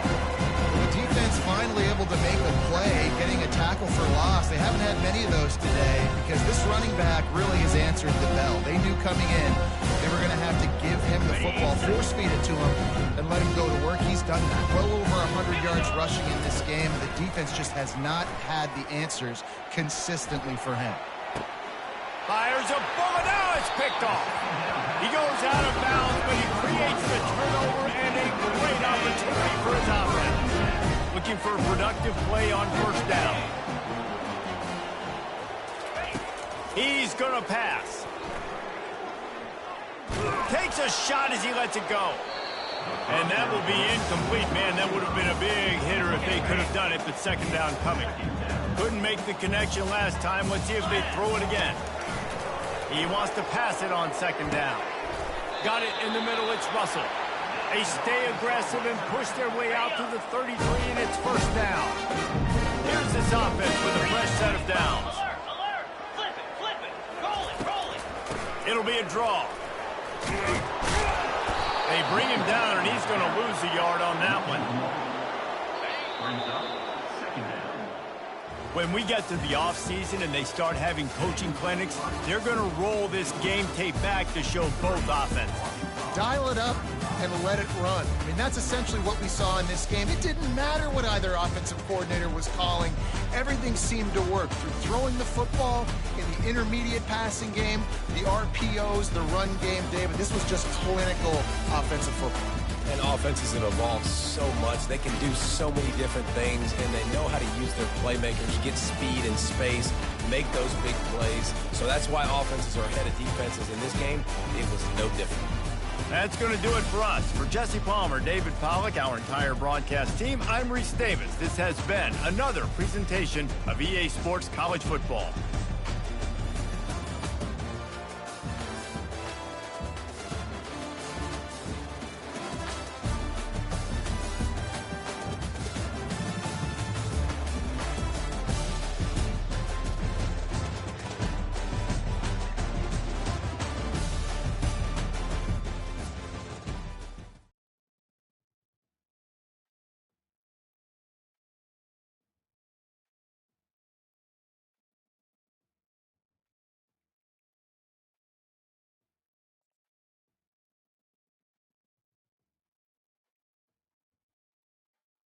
The defense finally able to make a play, getting a tackle for loss. They haven't had many of those today because this running back really has answered the bell. They knew coming in they were going to have to give him the football, force-feed it to him, and let him go to work. He's done that. Well over 100 yards rushing in this game. The defense just has not had the answers consistently for him. Fires a bullet. Now it's picked off. He goes out of bounds, but he creates the turnover and a great opportunity for his offense. Looking for a productive play on first down. He's going to pass. Takes a shot as he lets it go. And that will be incomplete. Man, that would have been a big hitter if they could have done it, but 2nd down coming. Couldn't make the connection last time. Let's see if they throw it again. He wants to pass it on second down. Got it in the middle. It's Russell. They stay aggressive and push their way out to the 33, and it's first down. Here's this offense with a fresh set of downs. Alert, alert. Flip it. Roll it. It'll be a draw. They bring him down, and he's going to lose a yard on that one. Brings up second down. When we get to the offseason and they start having coaching clinics, they're going to roll this game tape back to show both offenses. Dial it up and let it run. I mean, that's essentially what we saw in this game. It didn't matter what either offensive coordinator was calling. Everything seemed to work through throwing the football in the intermediate passing game, the RPOs, the run game, David. This was just clinical offensive football. And offenses have evolved so much. They can do so many different things, and they know how to use their playmakers, get speed and space, make those big plays. So that's why offenses are ahead of defenses. In this game, it was no different. That's going to do it for us. For Jesse Palmer, David Pollack, our entire broadcast team, I'm Reese Davis. This has been another presentation of EA Sports College Football.